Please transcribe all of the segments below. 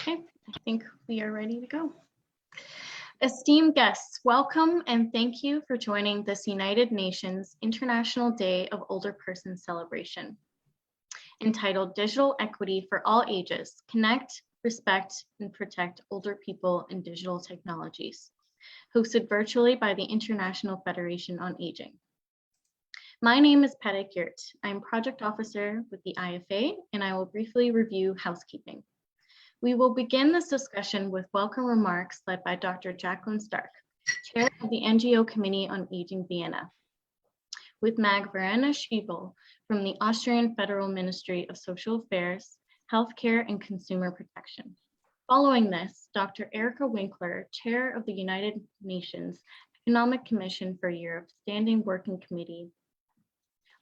Okay, I think we are ready to go. Esteemed guests, welcome and thank you for joining this United Nations International Day of Older Persons celebration, entitled Digital Equity for All Ages, Connect, Respect, and Protect Older People in Digital Technologies, hosted virtually by the International Federation on Aging. My name is Peta Geert. I'm Project Officer with the IFA, and I will briefly review housekeeping. We will begin this discussion with welcome remarks led by Dr. Jacqueline Stark, Chair of the NGO Committee on Aging Vienna, with Mag Verena Schiebel from the Austrian Federal Ministry of Social Affairs, Healthcare and Consumer Protection. Following this, Dr. Erica Winkler, Chair of the United Nations Economic Commission for Europe Standing Working Committee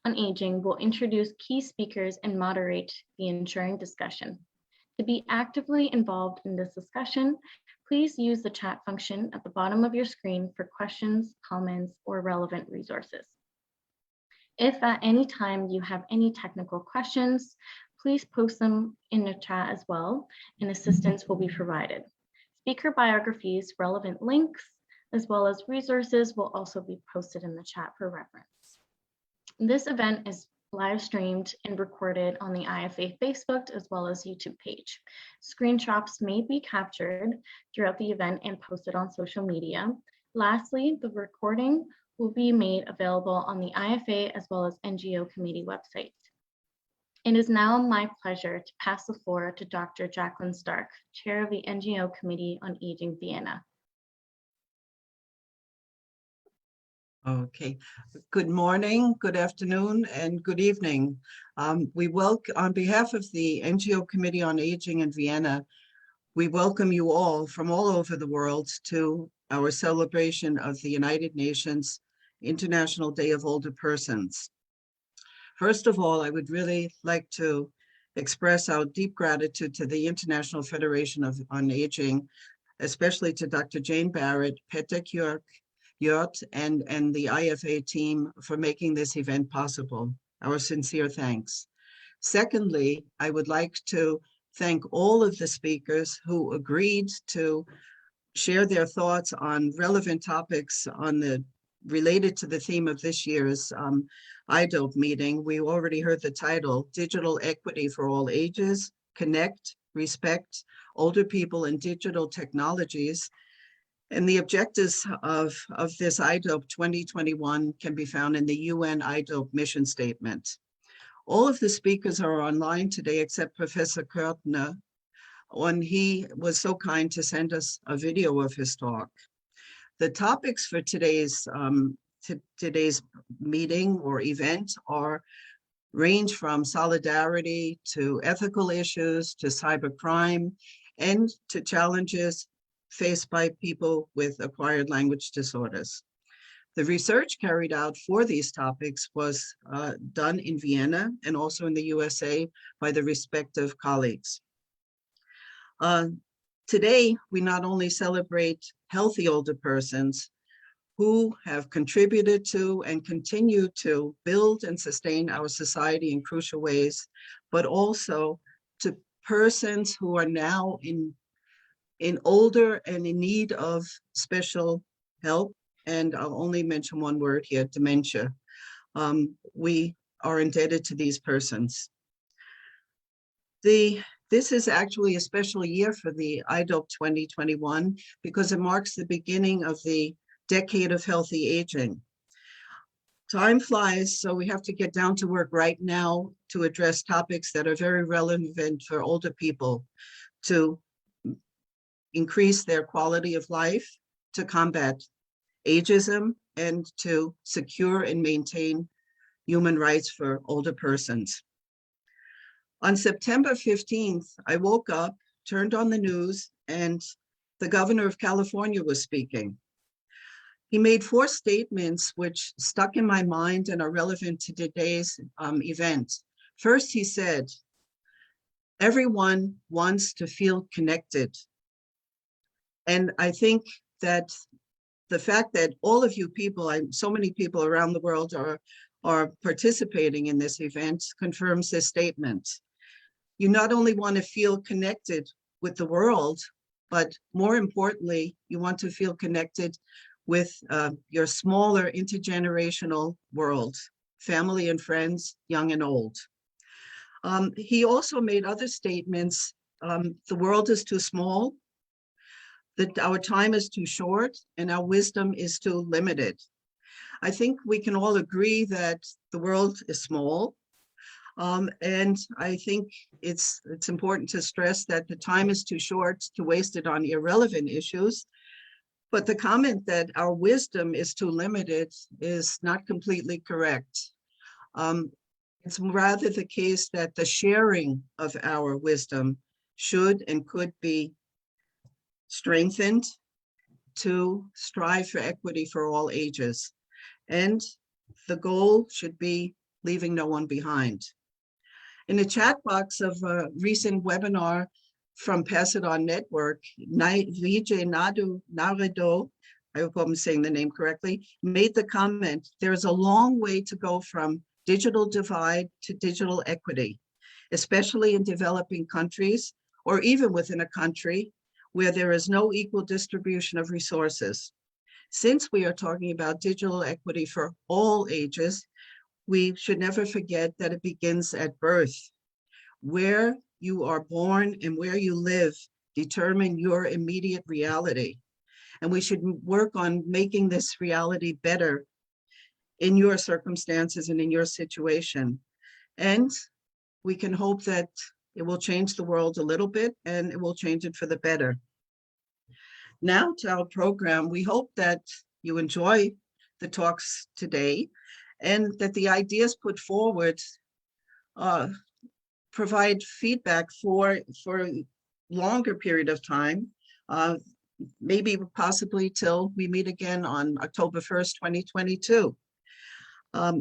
on Aging, will introduce key speakers and moderate the ensuing discussion. To be actively involved in this discussion, please use the chat function at the bottom of your screen for questions, comments, or relevant resources. If at any time you have any technical questions, please post them in the chat as well, and assistance will be provided. Speaker biographies, relevant links, as well as resources will also be posted in the chat for reference. This event is live streamed and recorded on the IFA Facebook as well as YouTube page. Screenshots may be captured throughout the event and posted on social media. Lastly, the recording will be made available on the IFA as well as NGO committee websites. It is now my pleasure to pass the floor to Dr. Jacqueline Stark, Chair of the NGO Committee on Aging Vienna. Okay, good morning, good afternoon, and good evening. We welcome, on behalf of the NGO Committee on Aging in Vienna, we welcome you all from all over the world to our celebration of the United Nations International Day of Older Persons. First of all, I would really like to express our deep gratitude to the International Federation on Aging, especially to Dr. Jane Barrett, Peta Geert, and the IFA team for making this event possible. Our sincere thanks. Secondly, I would like to thank all of the speakers who agreed to share their thoughts on relevant topics related to the theme of this year's IDOPE meeting. We already heard the title, Digital Equity for All Ages, Connect, Respect, Older People in Digital Technologies. And the objectives of this IDOPE 2021 can be found in the UN IDOPE mission statement. All of the speakers are online today except Professor Kurtner, when he was so kind to send us a video of his talk. The topics for today's meeting or event range from solidarity to ethical issues to cybercrime and to challenges faced by people with acquired language disorders. The research carried out for these topics was done in Vienna and also in the USA by the respective colleagues. Today, we not only celebrate healthy older persons who have contributed to and continue to build and sustain our society in crucial ways, but also to persons who are now in older and in need of special help. And I'll only mention one word here, dementia. We are indebted to these persons. This is actually a special year for the IDOPE 2021 because it marks the beginning of the Decade of Healthy Aging. Time flies, so we have to get down to work right now to address topics that are very relevant for older people, to increase their quality of life, to combat ageism, and to secure and maintain human rights for older persons. On September 15th, I woke up, turned on the news, and the governor of California was speaking. He made 4 statements which stuck in my mind and are relevant to today's event. First, he said, everyone wants to feel connected. And I think that the fact that all of you people, so many people around the world are participating in this event confirms this statement. You not only want to feel connected with the world, but more importantly, you want to feel connected with your smaller intergenerational world, family and friends, young and old. He also made other statements. The world is too small, that our time is too short, and our wisdom is too limited. I think we can all agree that the world is small. And I think it's important to stress that the time is too short to waste it on irrelevant issues. But the comment that our wisdom is too limited is not completely correct. It's rather the case that the sharing of our wisdom should and could be strengthened to strive for equity for all ages. And the goal should be leaving no one behind. In the chat box of a recent webinar from Pass It On Network, Vijay Naredo, I hope I'm saying the name correctly, made the comment, there's a long way to go from digital divide to digital equity, especially in developing countries, or even within a country where there is no equal distribution of resources. Since we are talking about digital equity for all ages, we should never forget that it begins at birth. Where you are born and where you live determine your immediate reality. And we should work on making this reality better in your circumstances and in your situation. And we can hope that it will change the world a little bit and it will change it for the better. Now to our program, we hope that you enjoy the talks today and that the ideas put forward provide feedback for a longer period of time, maybe possibly till we meet again on October 1st, 2022.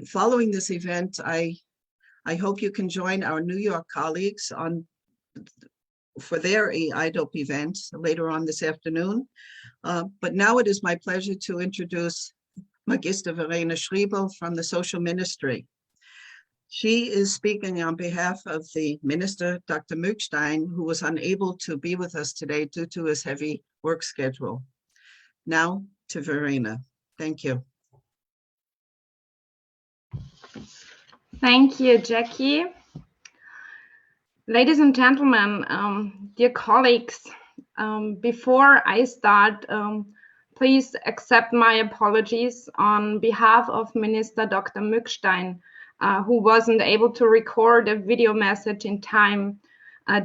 Following this event, I hope you can join our New York colleagues for their IDOP event later on this afternoon. But now it is my pleasure to introduce Magister Verena Schriebel from the Social Ministry. She is speaking on behalf of the Minister, Dr. Mückstein, who was unable to be with us today due to his heavy work schedule. Now to Verena. Thank you. Thank you, Jackie. Ladies and gentlemen, dear colleagues, before I start, please accept my apologies on behalf of Minister Dr. Mückstein, who wasn't able to record a video message in time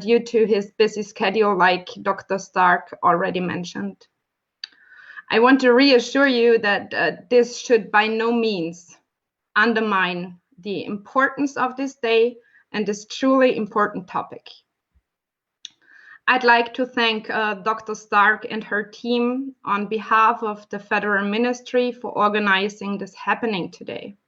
due to his busy schedule, like Dr. Stark already mentioned. I want to reassure you that this should by no means undermine the importance of this day and this truly important topic. I'd like to thank Dr. Stark and her team on behalf of the Federal Ministry for organizing this happening today.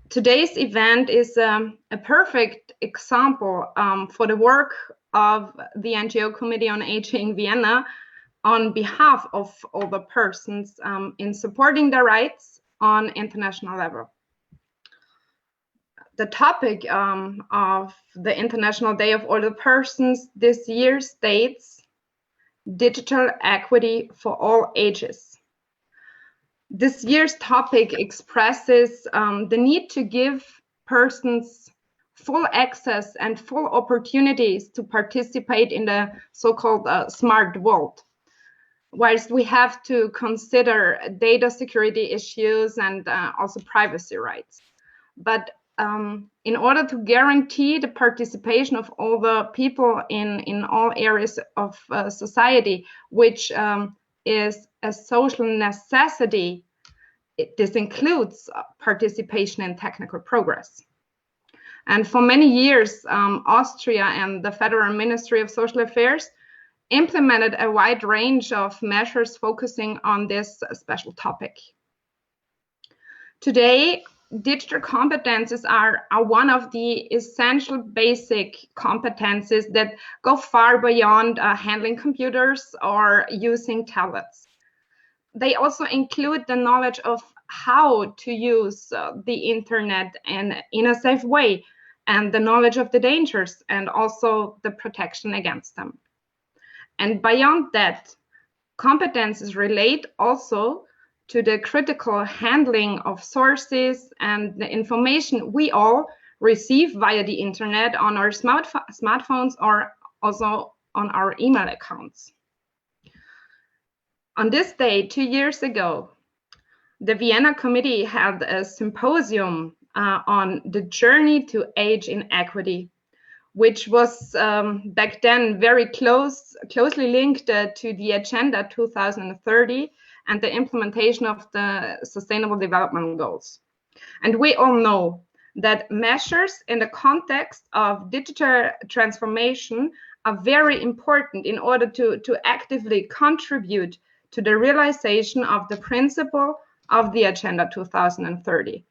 Today's event is a perfect example for the work of the NGO Committee on Aging Vienna on behalf of older persons in supporting their rights on international level. The topic of the International Day of Older Persons this year states digital equity for all ages. This year's topic expresses the need to give persons full access and full opportunities to participate in the so-called smart world, whilst we have to consider data security issues and also privacy rights. But in order to guarantee the participation of all the people in all areas of society, which is a social necessity, this includes participation in technical progress. And for many years, Austria and the Federal Ministry of Social Affairs implemented a wide range of measures focusing on this special topic. Today, digital competences are one of the essential basic competences that go far beyond handling computers or using tablets. They also include the knowledge of how to use the internet and in a safe way, and the knowledge of the dangers and also the protection against them. And beyond that, competences relate also to the critical handling of sources and the information we all receive via the internet on our smartphones or also on our email accounts. On this day, 2 years ago, the Vienna Committee held a symposium on the journey to age inequity, which was back then very closely linked to the Agenda 2030 and the implementation of the Sustainable Development Goals. And we all know that measures in the context of digital transformation are very important in order to actively contribute to the realization of the principle of the Agenda 2030,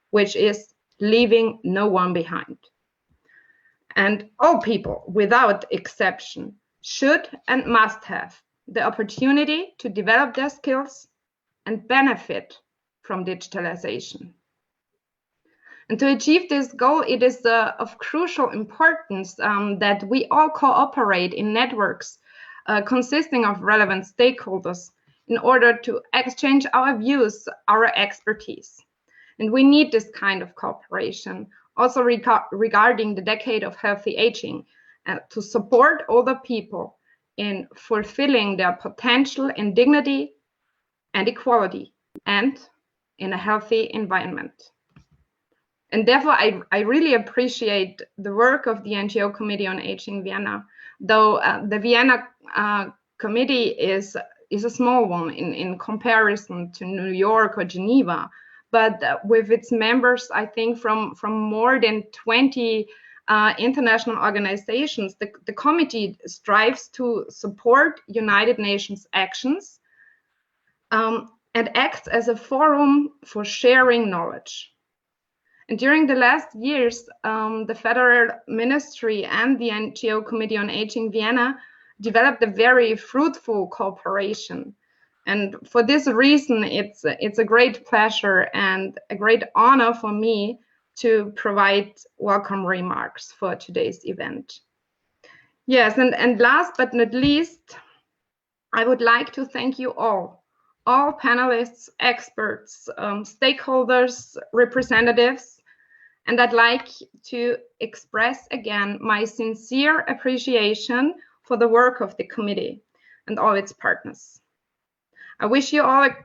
which is leaving no one behind. And all people, without exception, should and must have the opportunity to develop their skills and benefit from digitalization. And to achieve this goal, it is of crucial importance that we all cooperate in networks consisting of relevant stakeholders in order to exchange our views, our expertise. And we need this kind of cooperation, also regarding the decade of healthy aging, to support older people in fulfilling their potential in dignity and equality and in a healthy environment. And therefore, I really appreciate the work of the NGO Committee on Aging Vienna, though the Vienna Committee is a small one in comparison to New York or Geneva. But with its members, I think from more than 20 international organizations, the committee strives to support United Nations actions and acts as a forum for sharing knowledge. And during the last years, the Federal Ministry and the NGO Committee on Aging Vienna developed a very fruitful cooperation. And for this reason, it's a great pleasure and a great honor for me to provide welcome remarks for today's event. Yes, and last but not least, I would like to thank you all panelists, experts, stakeholders, representatives, and I'd like to express again my sincere appreciation for the work of the committee and all its partners. I wish you all a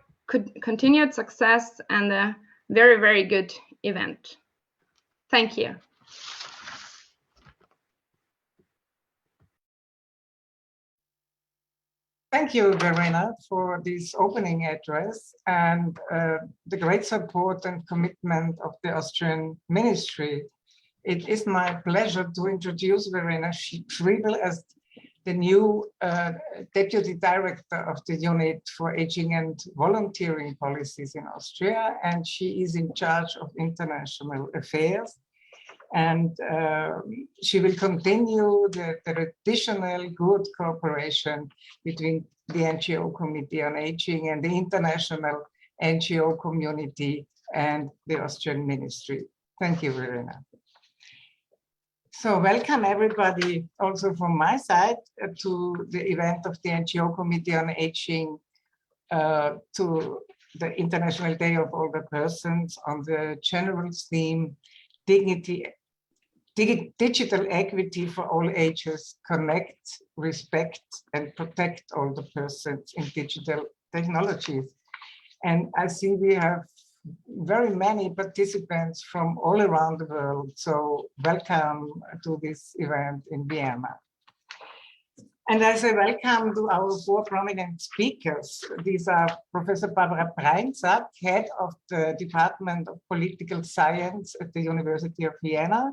continued success and a very, very good event. Thank you. Thank you, Verena, for this opening address and the great support and commitment of the Austrian Ministry. It is my pleasure to introduce Verena Schriebel as the new Deputy Director of the Unit for Aging and Volunteering Policies in Austria, and she is in charge of international affairs. And she will continue the traditional good cooperation between the NGO Committee on Aging and the international NGO community and the Austrian Ministry. Thank you, Verena. So welcome everybody also from my side to the event of the NGO Committee on Aging to the International Day of Older Persons on the general theme, digital equity for all ages, connect, respect, and protect older persons in digital technologies. And I see we have very many participants from all around the world. So welcome to this event in Vienna. And I say welcome to our four prominent speakers. These are Professor Barbara Breinsack, head of the Department of Political Science at the University of Vienna,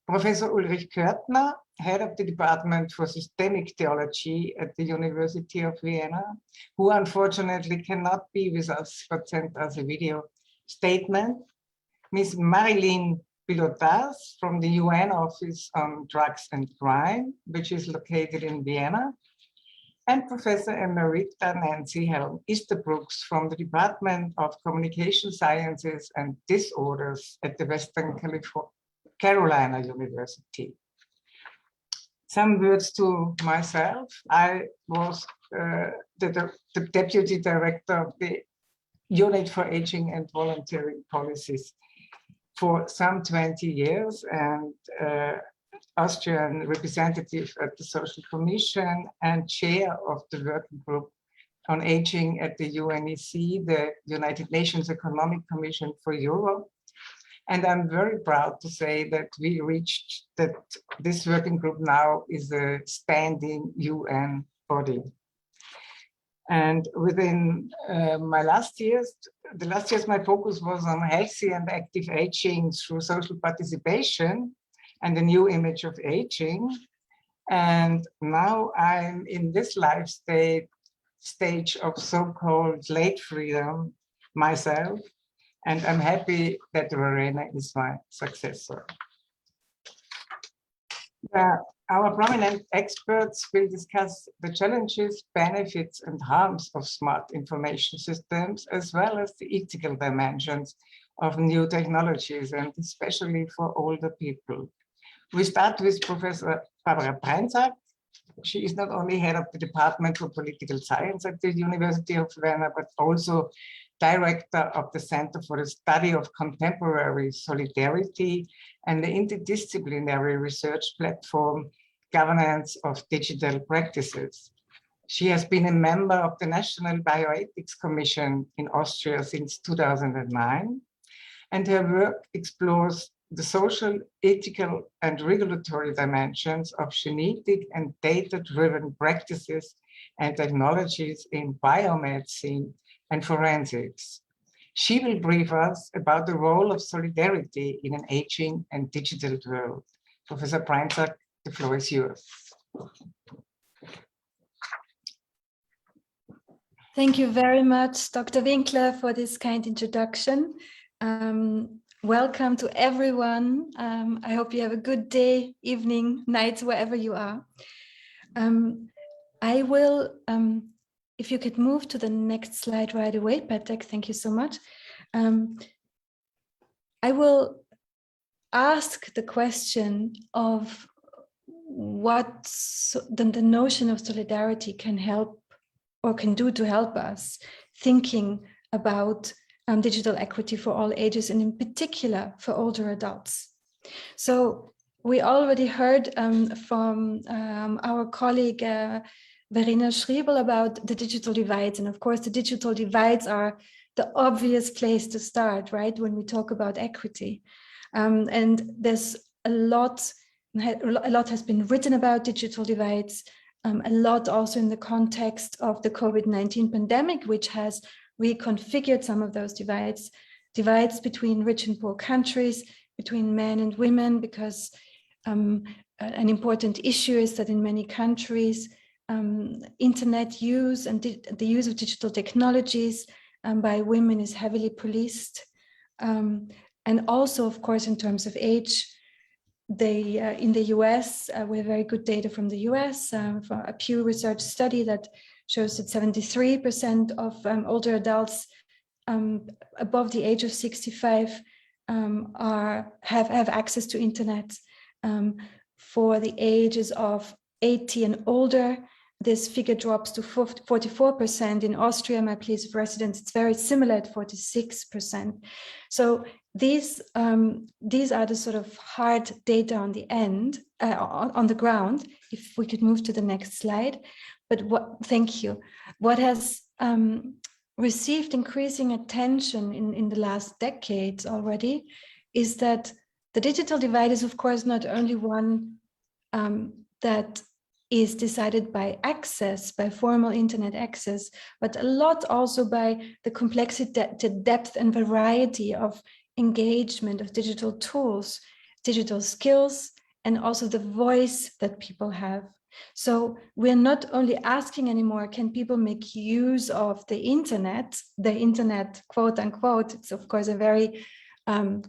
Professor Ulrich Körtner, head of the Department for Systemic Theology at the University of Vienna, who unfortunately cannot be with us but sent us a video statement. Ms. Marilyn Pilotas from the UN Office on Drugs and Crime, which is located in Vienna, and Professor Emerita Nancy Helm Easterbrooks from the Department of Communication Sciences and Disorders at the Western Carolina University. Some words to myself. I was the deputy director of the Unit for Aging and Volunteering Policies for some 20 years, and Austrian representative at the Social Commission and chair of the working group on aging at the UNEC, the United Nations Economic Commission for Europe. And I'm very proud to say that we reached that this working group now is a standing UN body. And within my last years, my focus was on healthy and active aging through social participation and the new image of aging. And now I'm in this life stage of so-called late freedom myself. And I'm happy that Verena is my successor. Our prominent experts will discuss the challenges, benefits, and harms of smart information systems, as well as the ethical dimensions of new technologies, and especially for older people. We start with Professor Barbara Pineza. She is not only head of the Department for Political Science at the University of Vienna, but also director of the Center for the Study of Contemporary Solidarity and the interdisciplinary research platform Governance of Digital Practices. She has been a member of the National Bioethics Commission in Austria since 2009, and her work explores the social, ethical, and regulatory dimensions of genetic and data-driven practices and technologies in biomedicine and forensics. She will brief us about the role of solidarity in an aging and digital world. Professor Pineza, the floor is yours. Thank you very much, Dr. Winkler, for this kind introduction. Welcome to everyone. I hope you have a good day, evening, night, wherever you are. I will, if you could move to the next slide right away, Patrick, thank you so much. I will ask the question of what the notion of solidarity can help or can do to help us thinking about digital equity for all ages, and in particular for older adults. So we already heard from our colleague Verena Schriebel about the digital divides, and of course the digital divides are the obvious place to start, right, when we talk about equity. And there's a lot has been written about digital divides, a lot also in the context of the COVID-19 pandemic, which has reconfigured some of those divides between rich and poor countries, between men and women, because an important issue is that in many countries, internet use and the use of digital technologies by women is heavily policed. And also, of course, in terms of age, in the US, we have very good data from the US, for a Pew Research study that shows that 73% of older adults above the age of 65 have access to internet. For the ages of 80 and older, this figure drops to 44%. In Austria, my place of residence, it's very similar at 46%. So these are the sort of hard data on the end, on the ground. If we could move to the next slide. But thank you. What has received increasing attention in the last decades already is that the digital divide is, of course, not only one that is decided by access, by formal internet access, but a lot also by the complexity, the depth and variety of engagement of digital tools, digital skills, and also the voice that people have. So we're not only asking anymore, can people make use of the internet, quote unquote, it's of course a very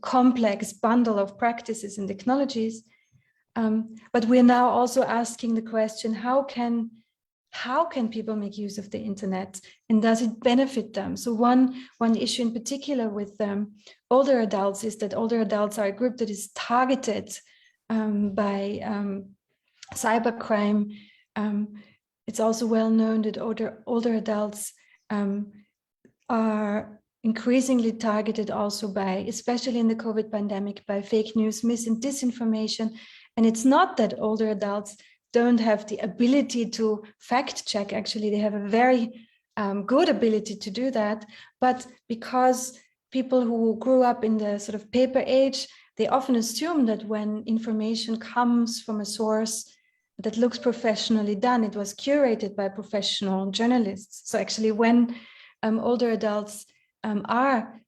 complex bundle of practices and technologies, but we're now also asking the question, how can how can people make use of the internet, and does it benefit them? So one issue in particular with older adults is that older adults are a group that is targeted by cybercrime. It's also well known that older adults are increasingly targeted also by, especially in the COVID pandemic, by fake news, mis and disinformation. And it's not that older adults don't have the ability to fact check. Actually, they have a very good ability to do that. But because people who grew up in the sort of paper age, they often assume that when information comes from a source that looks professionally done, it was curated by professional journalists. So actually, when older adults are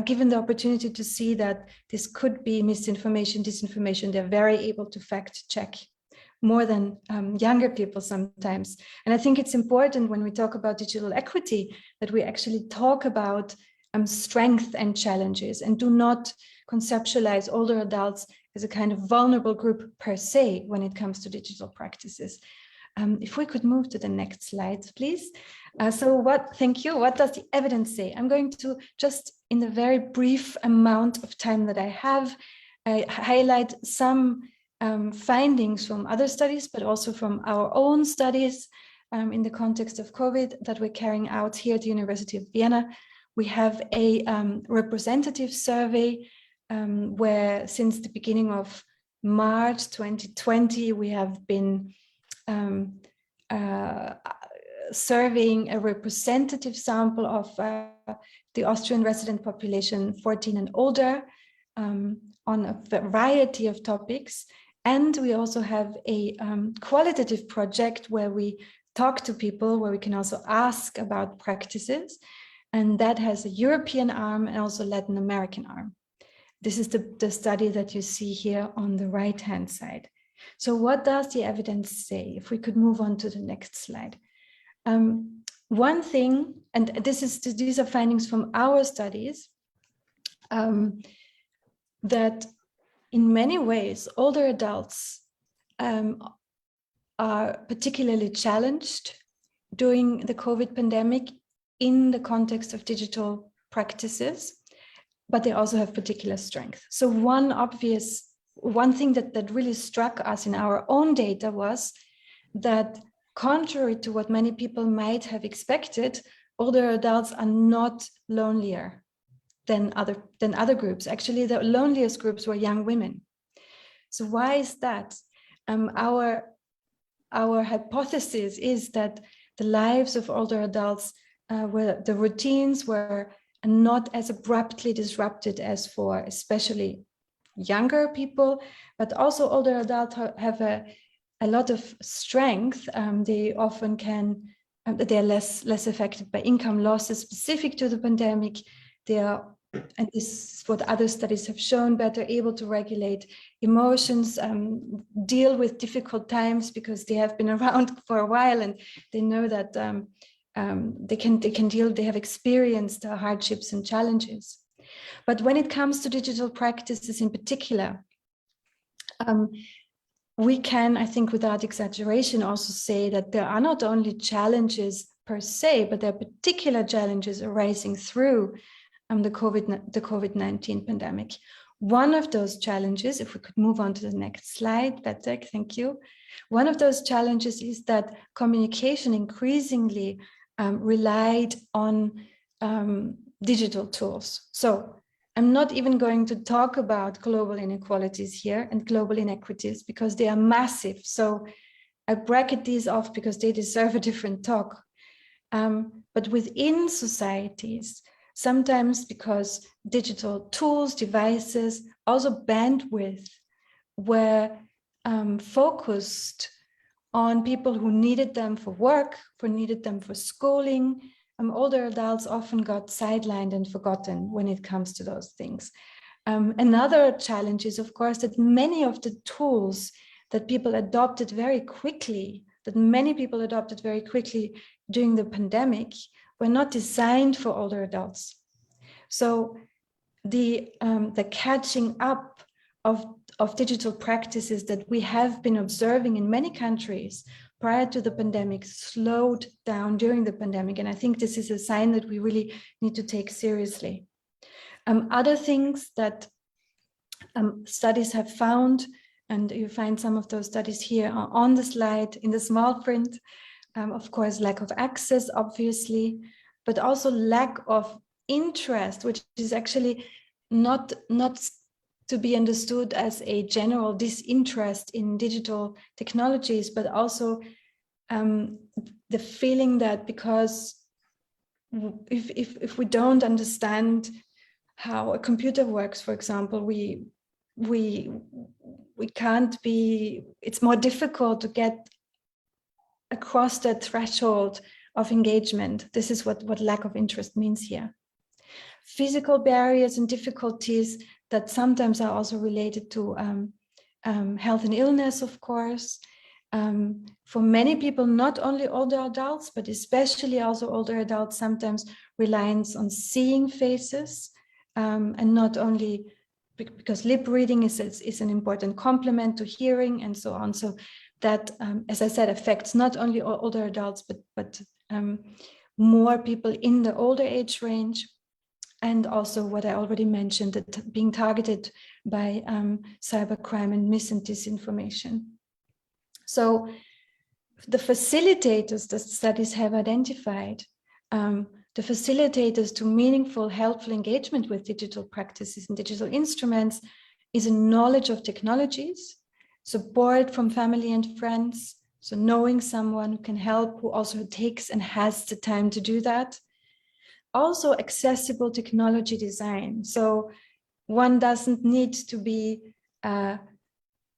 given the opportunity to see that this could be misinformation, disinformation, they're very able to fact check more than younger people sometimes. And I think it's important when we talk about digital equity that we actually talk about strength and challenges, and do not conceptualize older adults as a kind of vulnerable group per se when it comes to digital practices. If we could move to the next slide, please. Thank you. What does the evidence say? I'm going to just, in the very brief amount of time that I have, highlight some findings from other studies, but also from our own studies in the context of COVID that we're carrying out here at the University of Vienna. We have a representative survey where since the beginning of March 2020, we have been surveying a representative sample of the Austrian resident population 14 and older on a variety of topics. And we also have a qualitative project where we talk to people, where we can also ask about practices. And that has a European arm and also Latin American arm. This is the study that you see here on the right-hand side. So what does the evidence say? If we could move on to the next slide. One thing, and these are findings from our studies, that in many ways, older adults are particularly challenged during the COVID pandemic in the context of digital practices, but they also have particular strength. So one thing that really struck us in our own data was that contrary to what many people might have expected, older adults are not lonelier than other groups. Actually, the loneliest groups were young women. So why is that? Our hypothesis is that the lives of older adults the routines were not as abruptly disrupted as for especially younger people, but also older adults have a lot of strength. They often they're less affected by income losses specific to the pandemic. They are, and this is what other studies have shown, better able to regulate emotions, deal with difficult times because they have been around for a while and they know that they can deal, they have experienced hardships and challenges. But when it comes to digital practices in particular, we can, I think without exaggeration, also say that there are not only challenges per se, but there are particular challenges arising through the COVID-19 pandemic. One of those challenges, if we could move on to the next slide, Betek, thank you. One of those challenges is that communication increasingly relied on digital tools. So I'm not even going to talk about global inequalities here and global inequities because they are massive. So I bracket these off because they deserve a different talk. But within societies, sometimes because digital tools, devices, also bandwidth were focused on people who needed them for work, needed them for schooling. Older adults often got sidelined and forgotten when it comes to those things. Another challenge is, of course, that many of the tools that people adopted very quickly, during the pandemic, were not designed for older adults. So the catching up of digital practices that we have been observing in many countries, prior to the pandemic slowed down during the pandemic. And I think this is a sign that we really need to take seriously. Other things that studies have found, and you find some of those studies here on the slide in the small print, of course, lack of access, obviously, but also lack of interest, which is actually not to be understood as a general disinterest in digital technologies, but also the feeling that because if we don't understand how a computer works, for example, we can't be, it's more difficult to get across that threshold of engagement. This is what lack of interest means here. Physical barriers and difficulties that sometimes are also related to health and illness, of course. For many people, not only older adults, but especially also older adults, sometimes reliance on seeing faces, and not only because lip reading is an important complement to hearing and so on. So that, as I said, affects not only older adults, but more people in the older age range. And also what I already mentioned, that being targeted by cybercrime and mis and disinformation. So the facilitators that studies have identified, the facilitators to meaningful, helpful engagement with digital practices and digital instruments is a knowledge of technologies, support from family and friends, so knowing someone who can help, who also takes and has the time to do that. Also accessible technology design. So one doesn't need to be,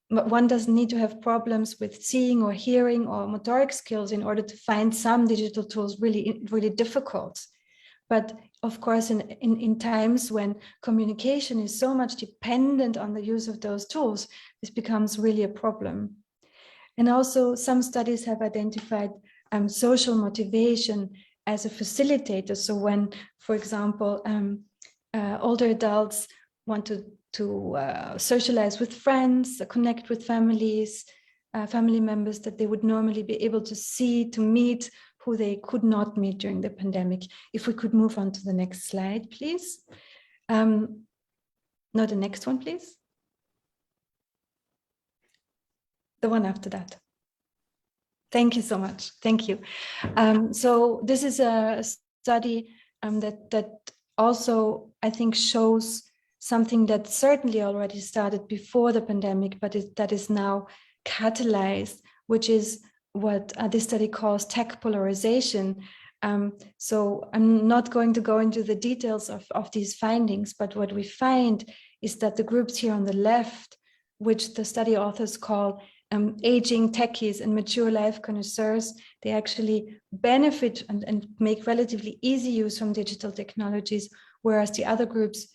one doesn't need to have problems with seeing or hearing or motoric skills in order to find some digital tools really difficult. But of course, in times when communication is so much dependent on the use of those tools, this becomes really a problem. And also some studies have identified social motivation as a facilitator. So when, for example, older adults want to socialize with friends, connect with families, family members that they would normally be able to see, to meet, who they could not meet during the pandemic. If we could move on to the next slide, please. No, the next one, please. The one after that. Thank you so much. Thank you. So this is a study that also, I think, shows something that certainly already started before the pandemic, but that is now catalyzed, which is what this study calls tech polarization. So I'm not going to go into the details of these findings, but what we find is that the groups here on the left, which the study authors call aging techies and mature life connoisseurs, they actually benefit and make relatively easy use from digital technologies, whereas the other groups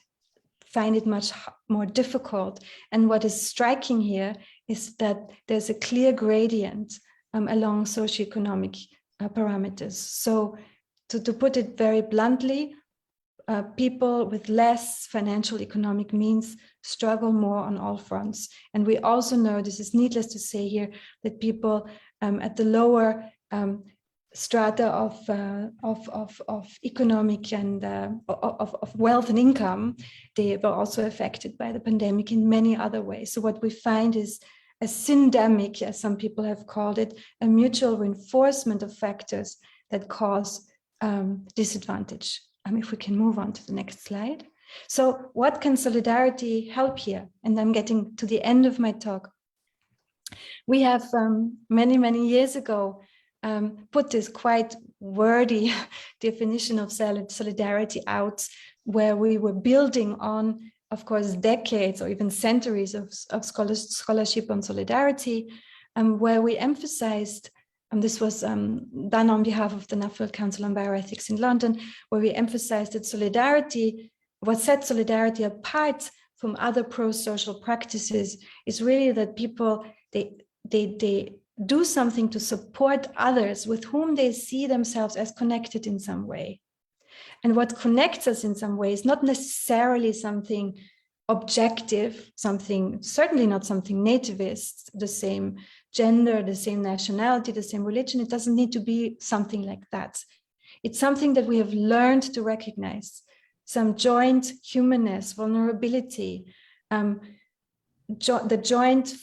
find it much more difficult. And what is striking here is that there's a clear gradient along socioeconomic parameters. So to put it very bluntly, people with less financial economic means struggle more on all fronts. And we also know, this is needless to say here, that people at the lower strata of economic and of wealth and income, they were also affected by the pandemic in many other ways. So what we find is a syndemic, as some people have called it, a mutual reinforcement of factors that cause disadvantage. If we can move on to the next slide. So what can solidarity help here? And I'm getting to the end of my talk. We have many years ago put this quite wordy definition of solidarity out, where we were building on, of course, decades or even centuries of scholarship on solidarity, where we emphasized, and this was done on behalf of the National Council on Bioethics in London, where we emphasized that solidarity, what sets solidarity apart from other pro-social practices is really that people, they do something to support others with whom they see themselves as connected in some way. And what connects us in some way is not necessarily something objective, something, certainly not something nativist, the same gender, the same nationality, the same religion. It doesn't need to be something like that. It's something that we have learned to recognize, some joint humanness, vulnerability, the joint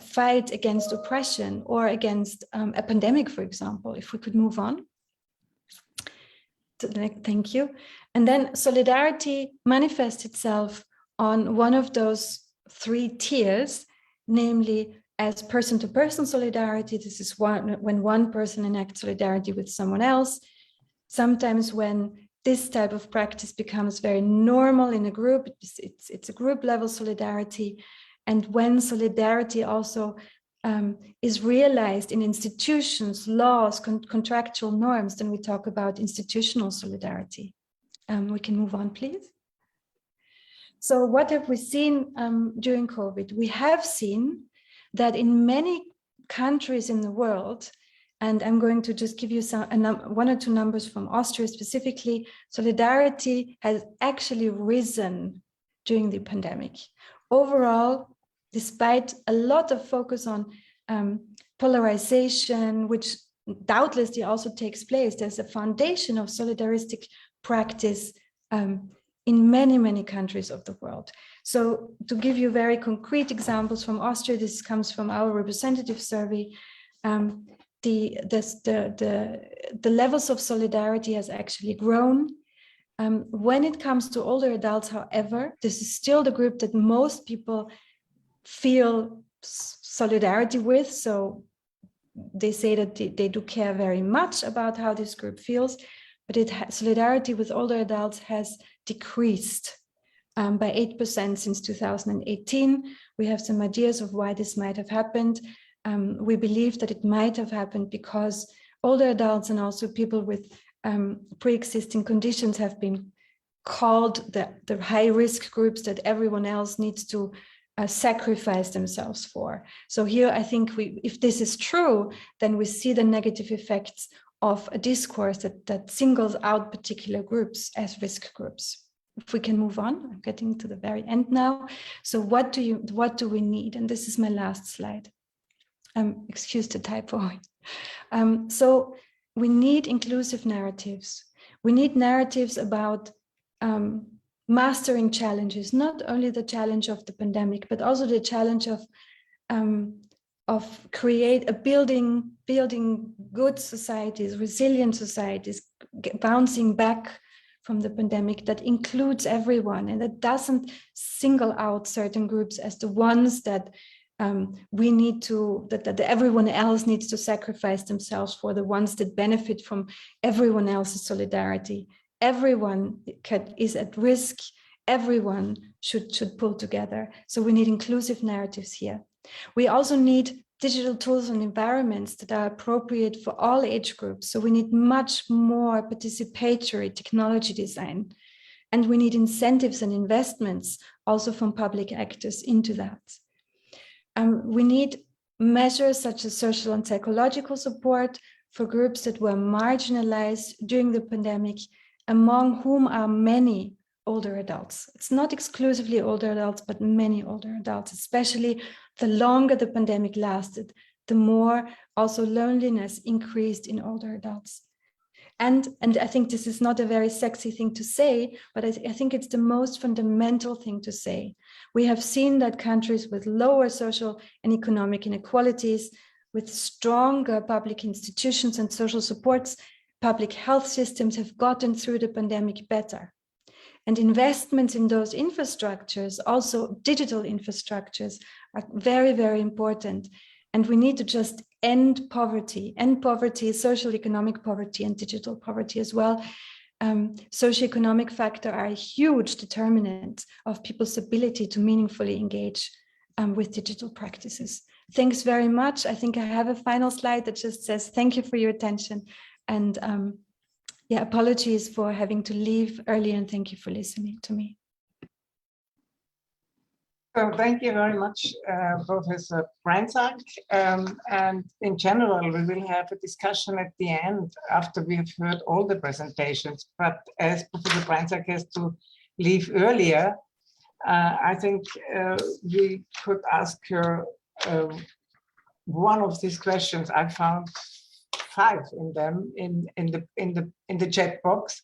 fight against oppression or against a pandemic, for example. If we could move on. Thank you. And then solidarity manifests itself on one of those three tiers, namely as person-to-person solidarity. This is when one person enacts solidarity with someone else. Sometimes when this type of practice becomes very normal in a group, it's a group level solidarity. And when solidarity also is realized in institutions, laws, contractual norms, then we talk about institutional solidarity. We can move on, please. So what have we seen during COVID? We have seen that in many countries in the world, and I'm going to just give you one or two numbers from Austria specifically, solidarity has actually risen during the pandemic. Overall, despite a lot of focus on polarization, which doubtlessly also takes place, there's a foundation of solidaristic practice in many, many countries of the world. So to give you very concrete examples from Austria, this comes from our representative survey, the levels of solidarity has actually grown. When it comes to older adults, however, this is still the group that most people feel solidarity with. So they say that they do care very much about how this group feels, but solidarity with older adults has decreased by 8% since 2018. We have some ideas of why this might have happened. We believe that it might have happened because older adults and also people with pre-existing conditions have been called the high-risk groups that everyone else needs to sacrifice themselves for. So here, I think if this is true, then we see the negative effects of a discourse that singles out particular groups as risk groups. If we can move on, I'm getting to the very end now. So what do we need? And this is my last slide. Excuse the typo. So we need inclusive narratives. We need narratives about mastering challenges, not only the challenge of the pandemic, but also the challenge of building good societies, resilient societies, bouncing back from the pandemic that includes everyone and that doesn't single out certain groups as the ones that that everyone else needs to sacrifice themselves for, the ones that benefit from everyone else's solidarity. Everyone is at risk. Everyone should pull together. So we need inclusive narratives here. We also need digital tools and environments that are appropriate for all age groups. So we need much more participatory technology design. And we need incentives and investments also from public actors into that. We need measures such as social and psychological support for groups that were marginalized during the pandemic, among whom are many older adults. It's not exclusively older adults, but many older adults, especially the longer the pandemic lasted, the more also loneliness increased in older adults. And I think this is not a very sexy thing to say, but I think it's the most fundamental thing to say. We have seen that countries with lower social and economic inequalities, with stronger public institutions and social supports, public health systems have gotten through the pandemic better. And investments in those infrastructures, also digital infrastructures, are very, very important. And we need to just end poverty, social economic poverty and digital poverty as well. Socioeconomic factors are a huge determinant of people's ability to meaningfully engage with digital practices. Thanks very much. I think I have a final slide that just says, thank you for your attention. And apologies for having to leave early, and thank you for listening to me. So thank you very much, Professor Breinzak. And in general, we will have a discussion at the end after we have heard all the presentations. But as Professor Breinzak has to leave earlier, I think we could ask her one of these questions. I found 5 in them in the chat box.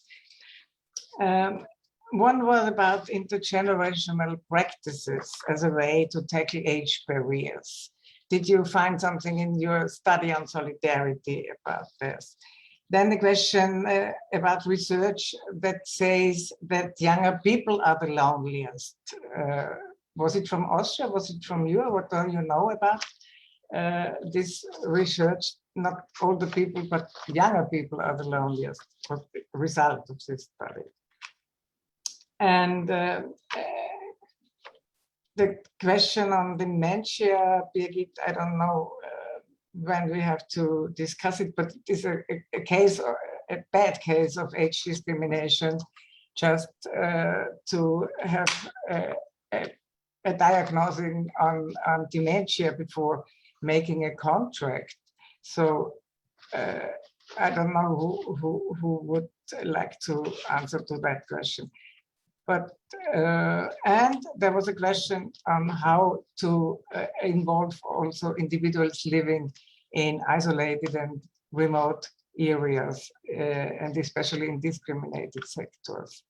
One was about intergenerational practices as a way to tackle age barriers. Did you find something in your study on solidarity about this? Then the question about research that says that younger people are the loneliest. Was it from Austria? Was it from you? What do you know about this research? Not older people, but younger people are the loneliest. What the result of this study? And the question on dementia, Birgit, I don't know when we have to discuss it, but it is a case, or a bad case of age discrimination, just to have a diagnosing on dementia before making a contract. So I don't know who would like to answer to that question. But, and there was a question on how to involve also individuals living in isolated and remote areas, and especially in discriminated sectors.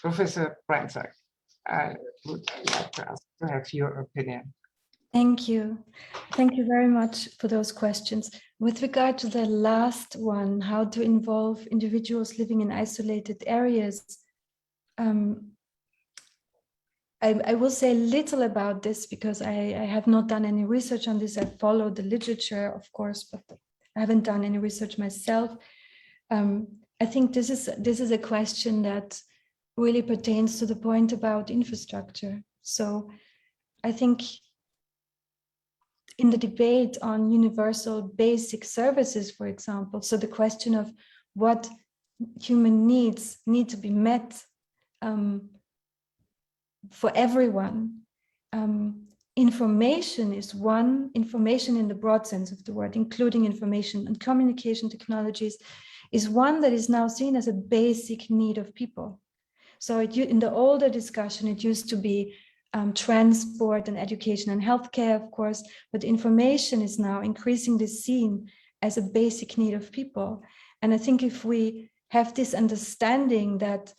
Professor Brandsack, I would like to ask to have your opinion. Thank you. Thank you very much for those questions. With regard to the last one, how to involve individuals living in isolated areas, I will say little about this because I have not done any research on this. I follow the literature, of course, but I haven't done any research myself. I think this is a question that really pertains to the point about infrastructure. So I think in the debate on universal basic services, for example, so the question of what human needs need to be met for everyone. Information is one, information in the broad sense of the word, including information and communication technologies, is one that is now seen as a basic need of people. So in the older discussion, it used to be transport and education and healthcare, of course, but information is now increasingly seen as a basic need of people. And I think if we have this understanding that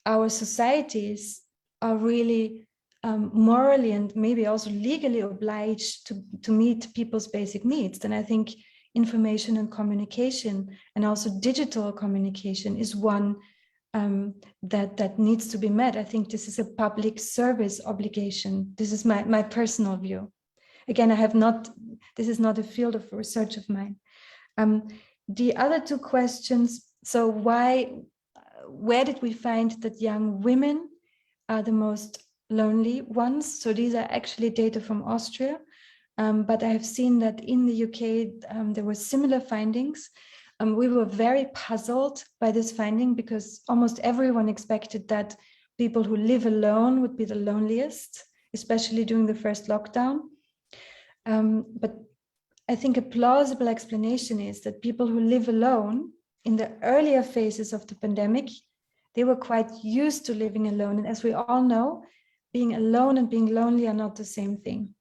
our societies are really morally and maybe also legally obliged to meet people's basic needs, then I think information and communication and also digital communication is one that needs to be met. I think this is a public service obligation. This is my personal view. Again, this is not a field of research of mine. The other 2 questions, so where did we find that young women are the most lonely ones? So these are actually data from Austria, but I have seen that in the UK, there were similar findings. We were very puzzled by this finding because almost everyone expected that people who live alone would be the loneliest, especially during the first lockdown. But I think a plausible explanation is that people who live alone in the earlier phases of the pandemic, they were quite used to living alone. And as we all know, being alone and being lonely are not the same thing.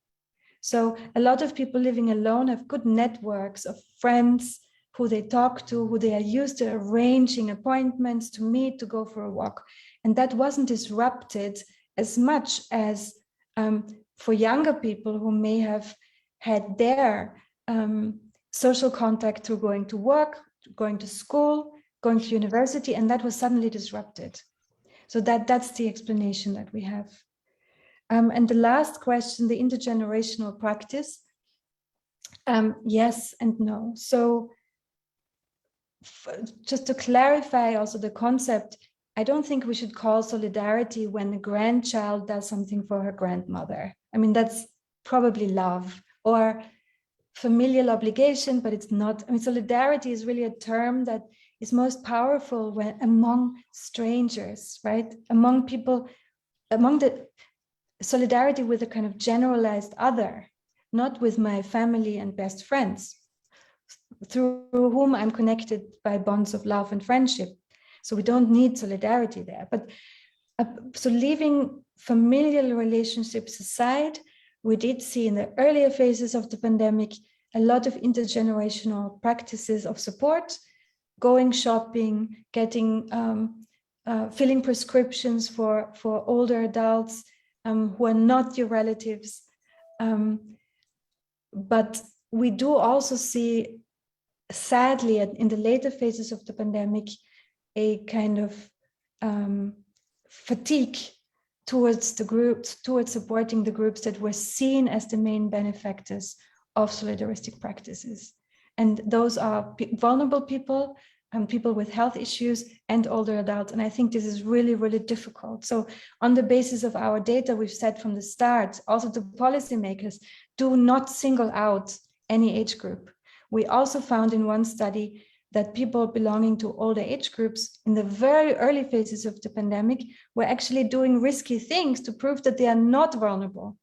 So a lot of people living alone have good networks of friends who they talk to, who they are used to arranging appointments to meet, to go for a walk. And that wasn't disrupted as much as for younger people who may have had their social contact through going to work, going to school, going to university, and that was suddenly disrupted. So that's the explanation that we have. And the last question, the intergenerational practice, yes and no. So just to clarify also the concept, I don't think we should call solidarity when a grandchild does something for her grandmother. I mean, that's probably love or familial obligation, but it's not. I mean, solidarity is really a term that is most powerful when among strangers, right? Among people, among the solidarity with a kind of generalized other, not with my family and best friends, through whom I'm connected by bonds of love and friendship. So we don't need solidarity there. But so leaving familial relationships aside, we did see in the earlier phases of the pandemic a lot of intergenerational practices of support, going shopping, getting filling prescriptions for older adults who are not your relatives. But we do also see, sadly, in the later phases of the pandemic, a kind of fatigue towards the groups, towards supporting the groups that were seen as the main benefactors of solidaristic practices. And those are vulnerable people, people with health issues, and older adults. And I think this is really, really difficult. So on the basis of our data, we've said from the start, also the policymakers, do not single out any age group. We also found in one study that people belonging to older age groups in the very early phases of the pandemic were actually doing risky things to prove that they are not vulnerable.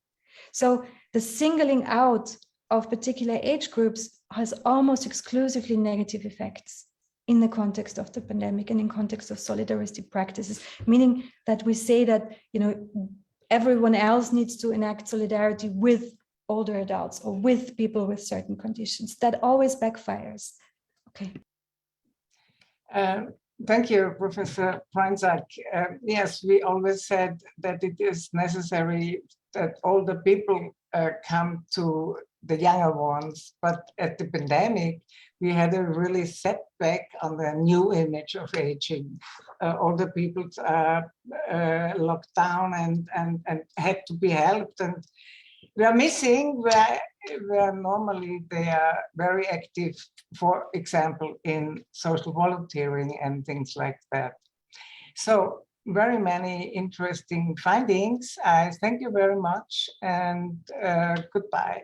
So the singling out of particular age groups has almost exclusively negative effects in the context of the pandemic and in context of solidaristic practices, meaning that we say that, you know, everyone else needs to enact solidarity with older adults or with people with certain conditions. That always backfires. Okay. Thank you, Professor Pineza. Yes, we always said that it is necessary that older people come to the younger ones, but at the pandemic, we had a really setback on the new image of aging. Older people locked down and had to be helped, and we are missing where normally they are very active, for example, in social volunteering and things like that. So very many interesting findings. I thank you very much, and goodbye.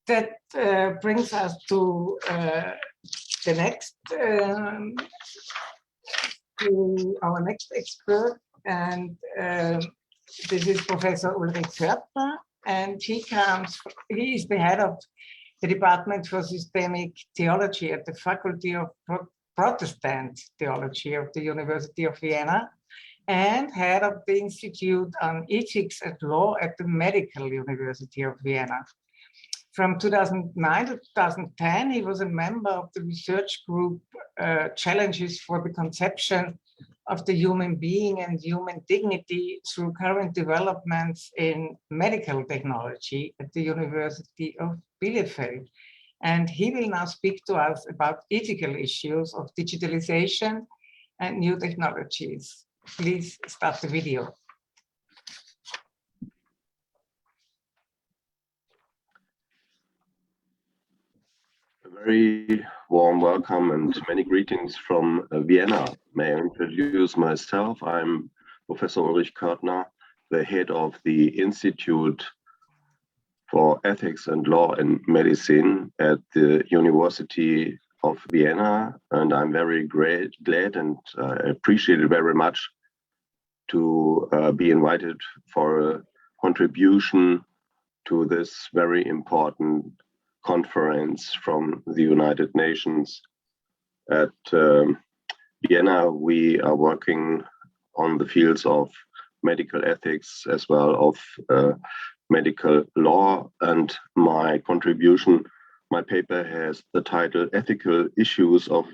That brings us to the next, to our next expert, and this is Professor Ulrich Körtner, and he is the head of the Department for Systemic Theology at the Faculty of Protestant Theology of the University of Vienna, and head of the Institute on Ethics and Law at the Medical University of Vienna. From 2009 to 2010, he was a member of the research group Challenges for the Conception of the Human Being and Human Dignity through Current Developments in Medical Technology at the University of Bielefeld. And he will now speak to us about ethical issues of digitalization and new technologies. Please start the video. A very warm welcome and many greetings from Vienna. May I introduce myself? I'm Professor Ulrich Körtner, the head of the Institute for Ethics and Law and Medicine at the University of Vienna, and I'm very glad and appreciate it very much to be invited for a contribution to this very important conference from the United Nations. At Vienna, we are working on the fields of medical ethics as well of medical law, and my contribution, my paper has the title Ethical Issues of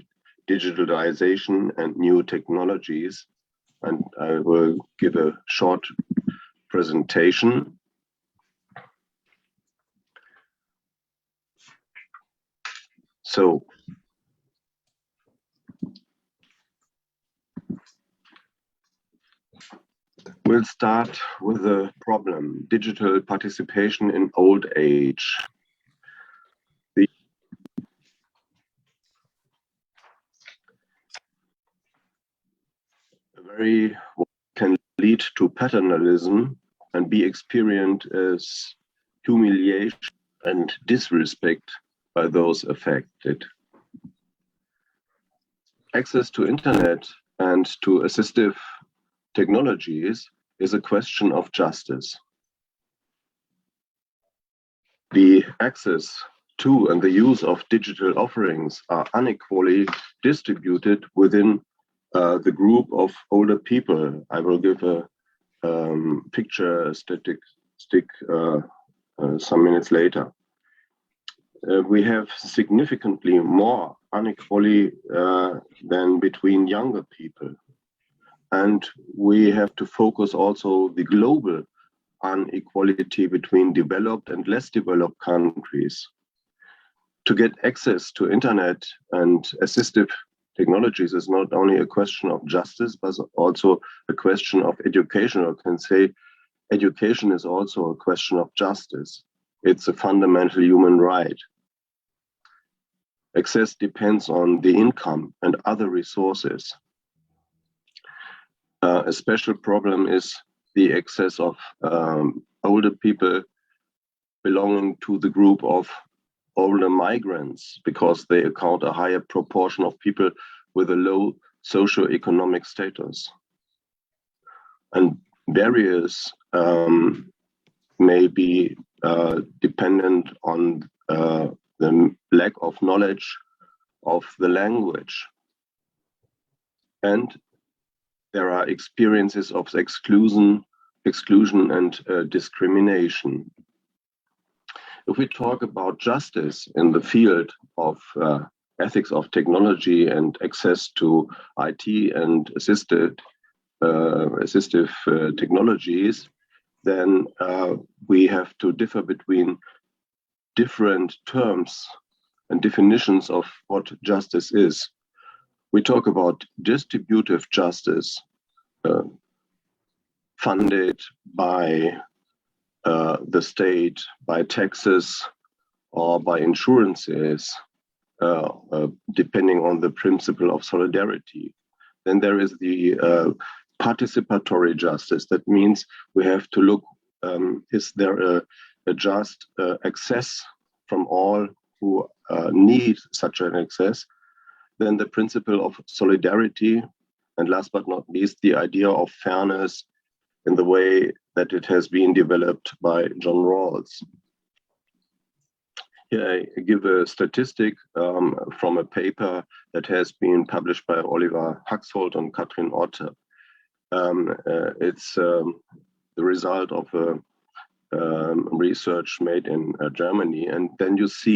Digitalization and New Technologies, and I will give a short presentation. So, we'll start with the problem, digital participation in old age. Can lead to paternalism and be experienced as humiliation and disrespect by those affected. Access to internet and to assistive technologies is a question of justice. The access to and the use of digital offerings are unequally distributed within the group of older people. I will give a picture statistic some minutes later. We have significantly more inequality than between younger people. And we have to focus also the global inequality between developed and less developed countries. To get access to internet and assistive technologies is not only a question of justice, but also a question of education. I can say education is also a question of justice. It's a fundamental human right. Access depends on the income and other resources. A special problem is the access of older people belonging to the group of older migrants, because they account a higher proportion of people with a low socioeconomic status. And barriers may be dependent on the lack of knowledge of the language. And there are experiences of exclusion and discrimination. If we talk about justice in the field of ethics of technology and access to IT and assistive technologies, then we have to differ between different terms and definitions of what justice is. We talk about distributive justice, funded by the state, by taxes or by insurances, depending on the principle of solidarity. Then there is the participatory justice. That means we have to look, is there a just access from all who need such an access? Then the principle of solidarity, and last but not least, the idea of fairness in the way that it has been developed by John Rawls. Here I give a statistic from a paper that has been published by Oliver Haxholt and Katrin Otte. It's the result of a research made in Germany. And then you see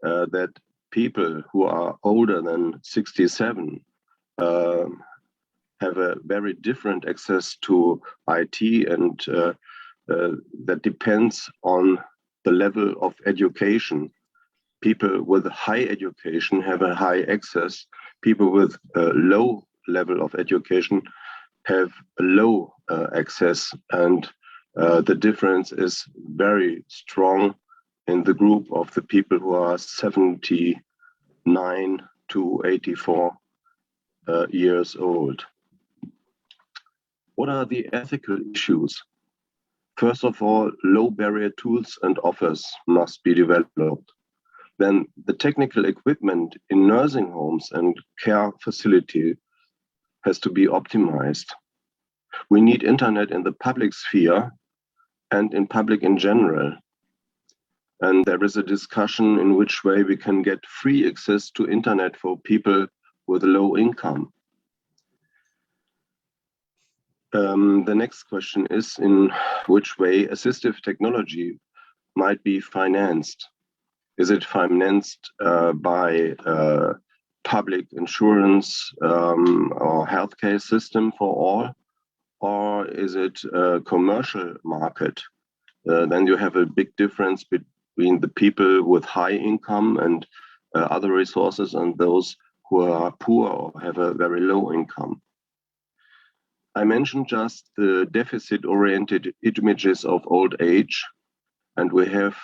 that people who are older than 67 have a very different access to IT, and that depends on the level of education. People with high education have a high access. People with a low level of education have a low access, and the difference is very strong in the group of the people who are 79 to 84 years old. What are the ethical issues? First of all, low barrier tools and offers must be developed. Then the technical equipment in nursing homes and care facilities has to be optimized. We need internet in the public sphere and in public in general. And there is a discussion in which way we can get free access to internet for people with low income. The next question is in which way assistive technology might be financed. Is it financed by public insurance or healthcare system for all, or is it a commercial market? Then you have a big difference between the people with high income and other resources and those who are poor or have a very low income. I mentioned just the deficit-oriented images of old age, and we have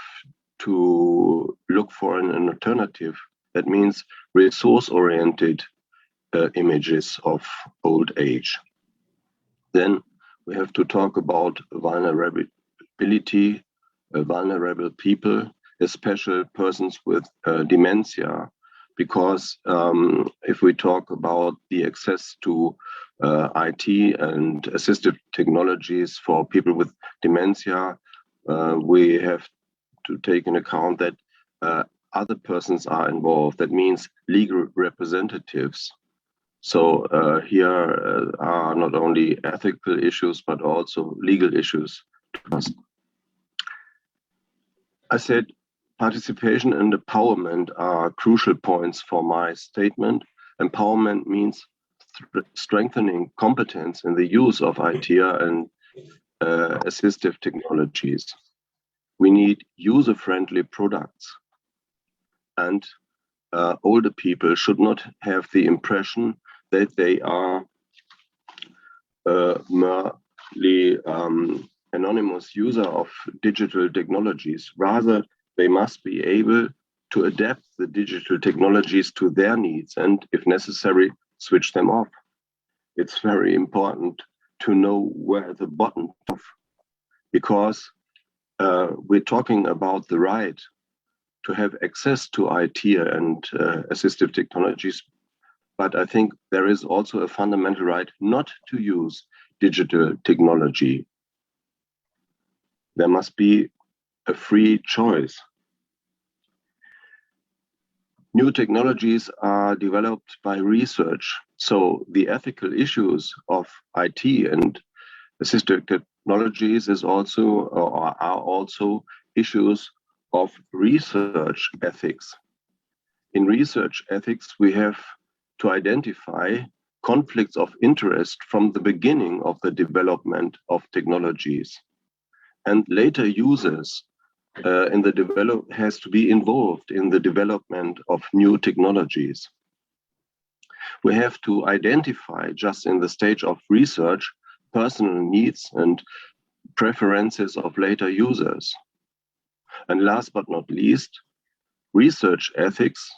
to look for an alternative. That means resource-oriented images of old age. Then we have to talk about vulnerability, vulnerable people, especially persons with dementia, because if we talk about the access to IT and assistive technologies for people with dementia, we have to take into account that other persons are involved. That means legal representatives. So here are not only ethical issues, but also legal issues. I said participation and empowerment are crucial points for my statement. Empowerment means strengthening competence in the use of IT and assistive technologies. We need user-friendly products, and older people should not have the impression that they are merely anonymous user of digital technologies. Rather, they must be able to adapt the digital technologies to their needs and, if necessary, switch them off. It's very important to know where the button off, because we're talking about the right to have access to IT and assistive technologies. But I think there is also a fundamental right not to use digital technology. There must be a free choice. New technologies are developed by research, so the ethical issues of IT and assistive technologies is also or are also issues of research ethics. In research ethics, we have to identify conflicts of interest from the beginning of the development of technologies. And later users has to be involved in the development of new technologies. We have to identify, just in the stage of research, personal needs and preferences of later users. And last but not least, research ethics,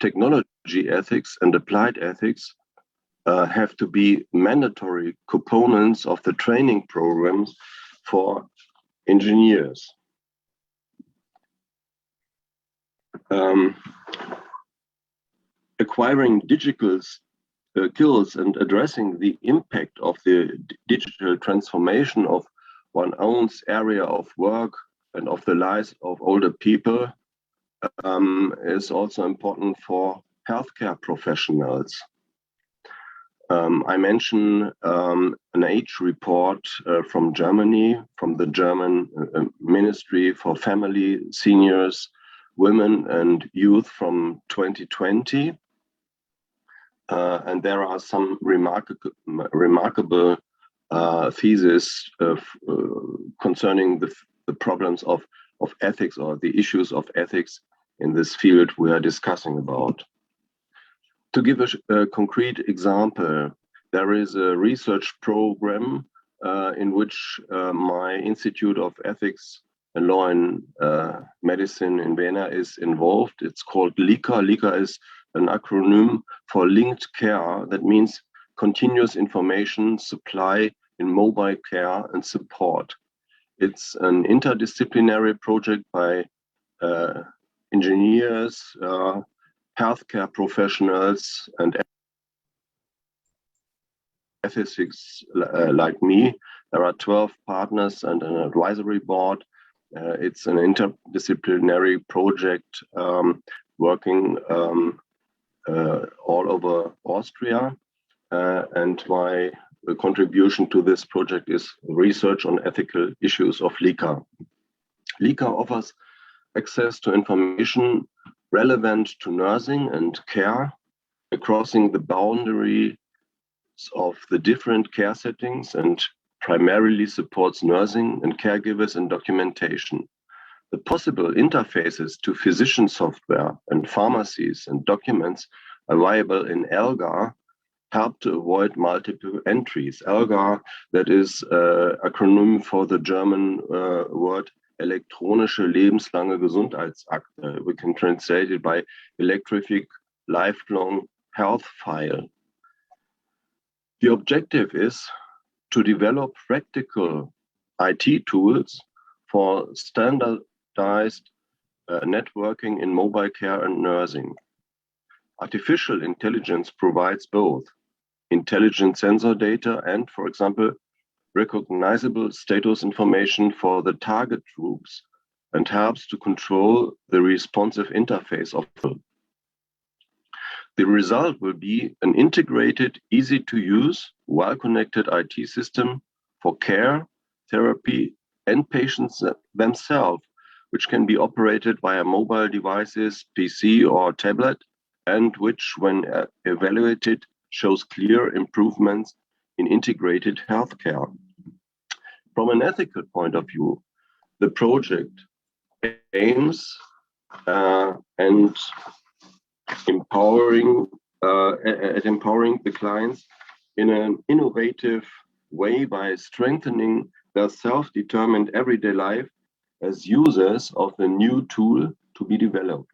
technology ethics, and applied ethics have to be mandatory components of the training programs for engineers. Acquiring digital skills and addressing the impact of the digital transformation of one's own area of work and of the lives of older people is also important for healthcare professionals. I mentioned an age report from Germany, from the German Ministry for Family, Seniors, Women and Youth from 2020. And there are some remarkable theses concerning the problems of ethics, or the issues of ethics in this field we are discussing about. To give a concrete example, there is a research program in which my Institute of Ethics and Law and Medicine in Vienna is involved. It's called LICA. LICA is an acronym for linked care. That means continuous information supply in mobile care and support. It's an interdisciplinary project by engineers, healthcare professionals, and ethics like me. There are 12 partners and an advisory board. It's an interdisciplinary project working all over Austria. And my contribution to this project is research on ethical issues of LICA. LICA offers access to information relevant to nursing and care, crossing the boundary of the different care settings, and primarily supports nursing and caregivers and documentation. The possible interfaces to physician software and pharmacies and documents available in ELGA help to avoid multiple entries. ELGA, that is an acronym for the German word elektronische lebenslange Gesundheitsakte. We can translate it by electronic lifelong health file. The objective is to develop practical IT tools for standardized networking in mobile care and nursing. Artificial intelligence provides both intelligent sensor data and, for example, recognizable status information for the target groups, and helps to control the responsive interface of them. The result will be an integrated, easy-to-use, well-connected IT system for care, therapy, and patients themselves, which can be operated via mobile devices, PC or tablet, and which, when evaluated, shows clear improvements in integrated healthcare. From an ethical point of view, the project aims and empowering the clients in an innovative way by strengthening their self-determined everyday life as users of the new tool to be developed.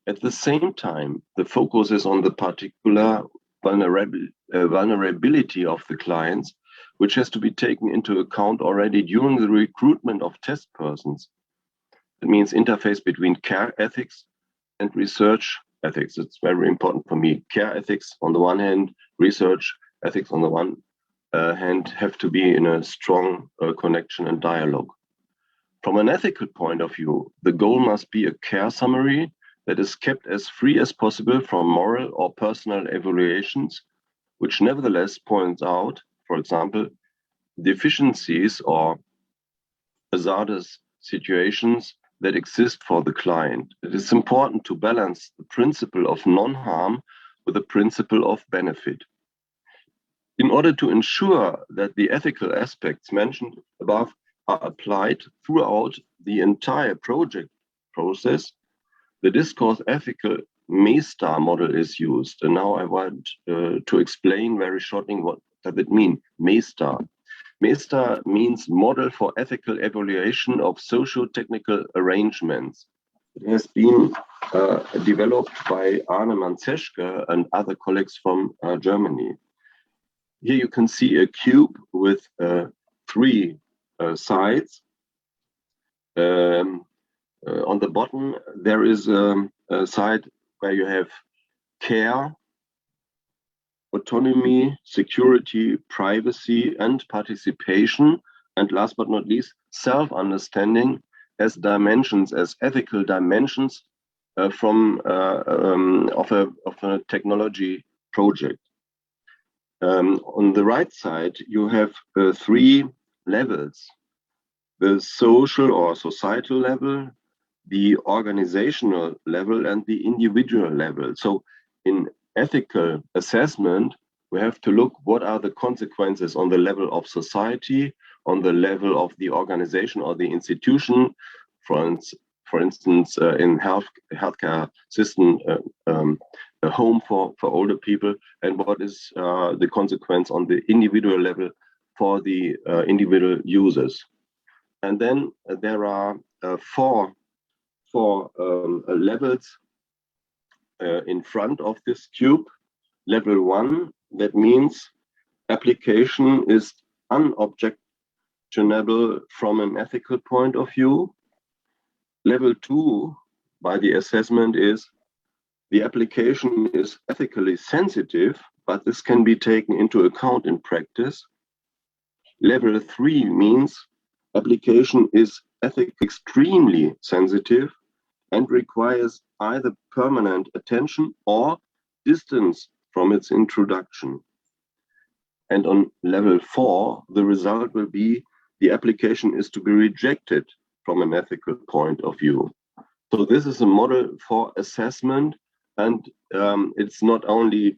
At the same time, the focus is on the particular vulnerability of the clients, which has to be taken into account already during the recruitment of test persons. It means interface between care ethics and research ethics. It's very important for me. Care ethics on the one hand, research ethics on the one hand have to be in a strong connection and dialogue. From an ethical point of view, the goal must be a care summary that is kept as free as possible from moral or personal evaluations, which nevertheless points out, for example, deficiencies or hazardous situations that exist for the client. It is important to balance the principle of non-harm with the principle of benefit. In order to ensure that the ethical aspects mentioned above are applied throughout the entire project process, the discourse ethical MESTAR model is used. And now I want to explain very shortly what does it mean, MESTAR. MESTAR means Model for Ethical Evaluation of Socio-Technical Arrangements. It has been developed by Arne Manzeschke and other colleagues from Germany. Here you can see a cube with 3 sides. On the bottom, there is a side where you have care, autonomy, security, privacy, and participation, and last but not least, self-understanding as dimensions, as ethical dimensions of a technology project. On the right side, you have 3 levels: the social or societal level, the organizational level, and the individual level. So in ethical assessment, we have to look what are the consequences on the level of society, on the level of the organization or the institution, for instance, in healthcare system, a home for older people, and what is the consequence on the individual level for the individual users. And then there are 4 levels in front of this cube. Level 1, that means application is unobjectionable from an ethical point of view. Level 2, by the assessment, is the application is ethically sensitive, but this can be taken into account in practice. Level 3 means application is ethically extremely sensitive and requires either permanent attention or distance from its introduction. And on level 4, the result will be the application is to be rejected from an ethical point of view. So this is a model for assessment, and it's not only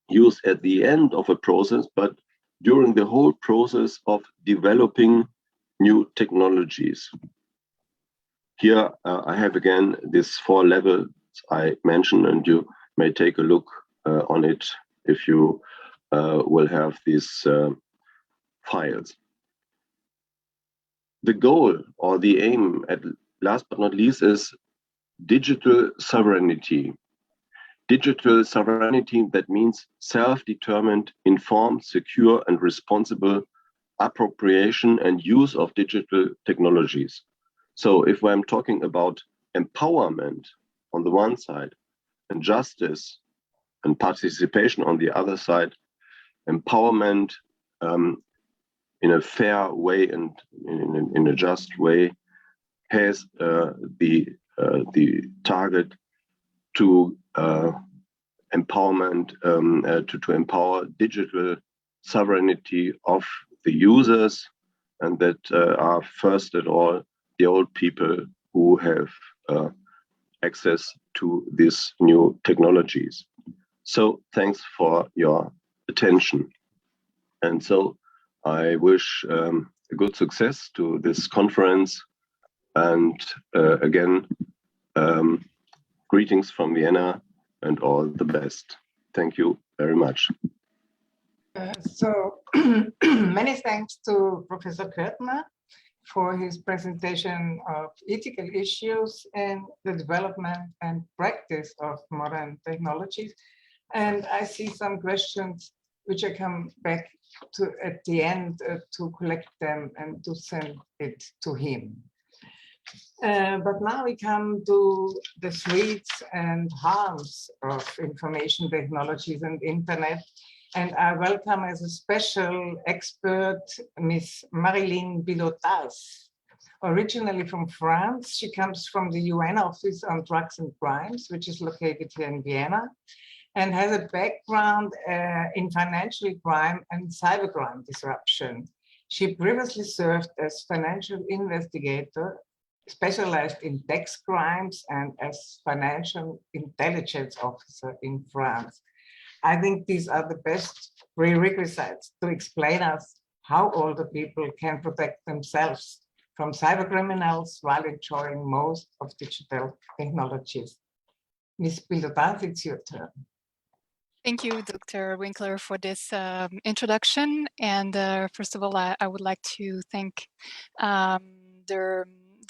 used at the end of a process, but during the whole process of developing new technologies. Here I have again these 4 levels I mentioned, and you may take a look on it if you will have these files. The goal or the aim, at last but not least, is digital sovereignty. Digital sovereignty, that means self-determined, informed, secure, and responsible appropriation and use of digital technologies. So if I'm talking about empowerment on the one side and justice and participation on the other side, empowerment in a fair way and in a just way has the target to empowerment, to empower digital sovereignty of the users, and that are first at all the old people who have access to these new technologies. So thanks for your attention. And so I wish a good success to this conference. And again, greetings from Vienna and all the best. Thank you very much. So many thanks to Professor Körtner for his presentation of ethical issues in the development and practice of modern technologies. And I see some questions which I come back to at the end to collect them and to send it to him. But now we come to the threats and harms of information technologies and internet. And I welcome as a special expert, Ms. Marilyn Bilotas. Originally from France, she comes from the UN Office on Drugs and Crimes, which is located here in Vienna, and has a background in financial crime and cybercrime disruption. She previously served as financial investigator, specialized in tax crimes, and as financial intelligence officer in France. I think these are the best prerequisites to explain us how older people can protect themselves from cybercriminals while enjoying most of digital technologies. Ms. Bilotas, it's your turn. Thank you, Dr. Winkler, for this introduction. And first of all, I would like to thank the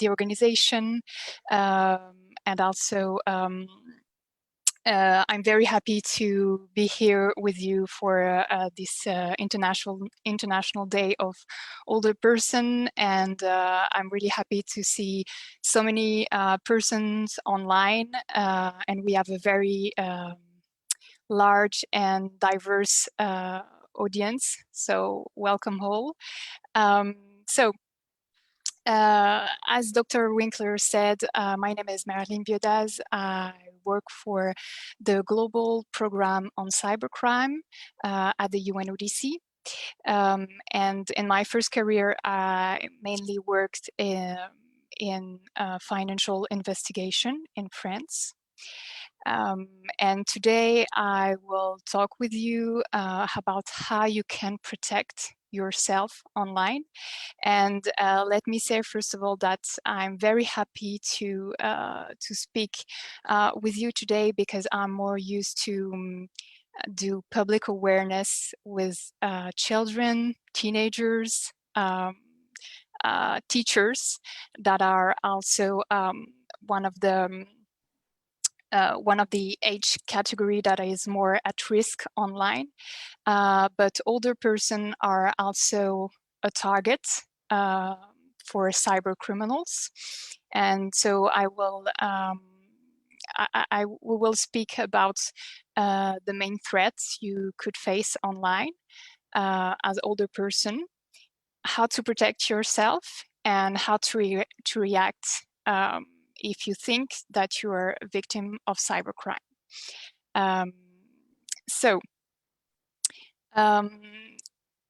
organization and also I'm very happy to be here with you for this International Day of Older Person, and I'm really happy to see so many persons online, and we have a very large and diverse audience. So welcome all. As Dr. Winkler said, my name is Marilyn Bilotas. I work for the Global Program on Cybercrime at the UNODC. And in my first career, I mainly worked in financial investigation in France. And today I will talk with you about how you can protect yourself online. And let me say first of all that I'm very happy to speak with you today, because I'm more used to do public awareness with children, teenagers, teachers that are also one of the age category that is more at risk online, but older person are also a target for cyber criminals. And so we will speak about the main threats you could face online as older person, how to protect yourself, and how to react if you think that you are a victim of cybercrime.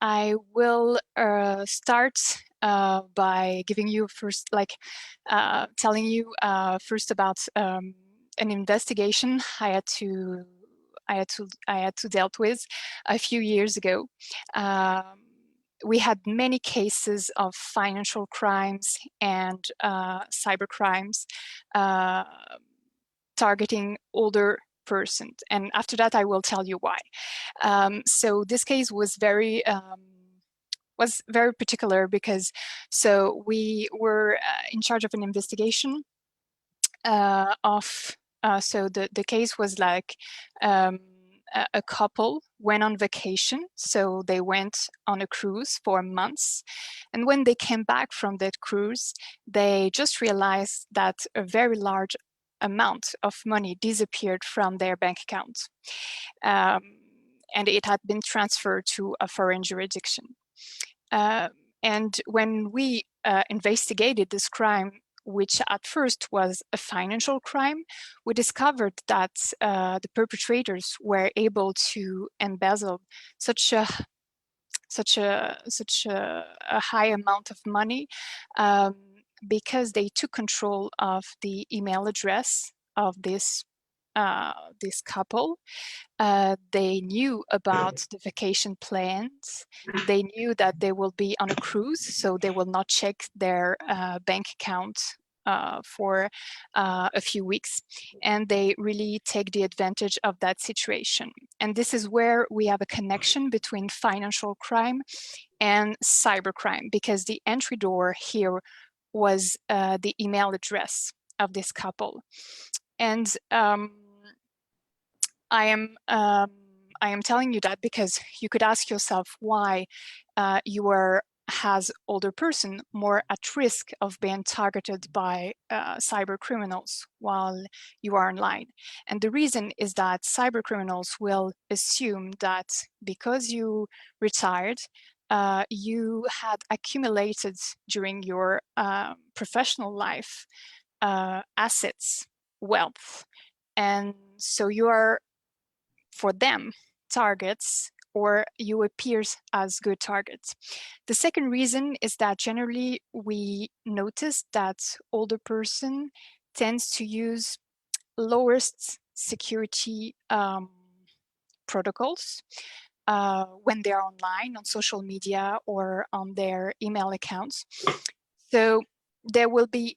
I will start by giving you first, telling you first about an investigation I had to dealt with a few years ago. We had many cases of financial crimes and cyber crimes targeting older persons. And after that, I will tell you why. So this case was very particular because we were in charge of an investigation so the case was like a couple went on vacation. So they went on a cruise for months. And when they came back from that cruise, they just realized that a very large amount of money disappeared from their bank account. And it had been transferred to a foreign jurisdiction. And when we investigated this crime, which at first was a financial crime, we discovered that the perpetrators were able to embezzle such a high amount of money because they took control of the email address of this couple. They knew about the vacation plans. They knew that they will be on a cruise, so they will not check their bank account for a few weeks. And they really take the advantage of that situation. And this is where we have a connection between financial crime and cybercrime, because the entry door here was the email address of this couple. And I am telling you that because you could ask yourself why you are, as older person, more at risk of being targeted by cyber criminals while you are online. And the reason is that cyber criminals will assume that because you retired, you had accumulated during your professional life assets, wealth, and so you are, for them, targets, or you appear as good targets. The second reason is that generally we notice that older person tends to use lowest security protocols when they're online, on social media, or on their email accounts. So it will be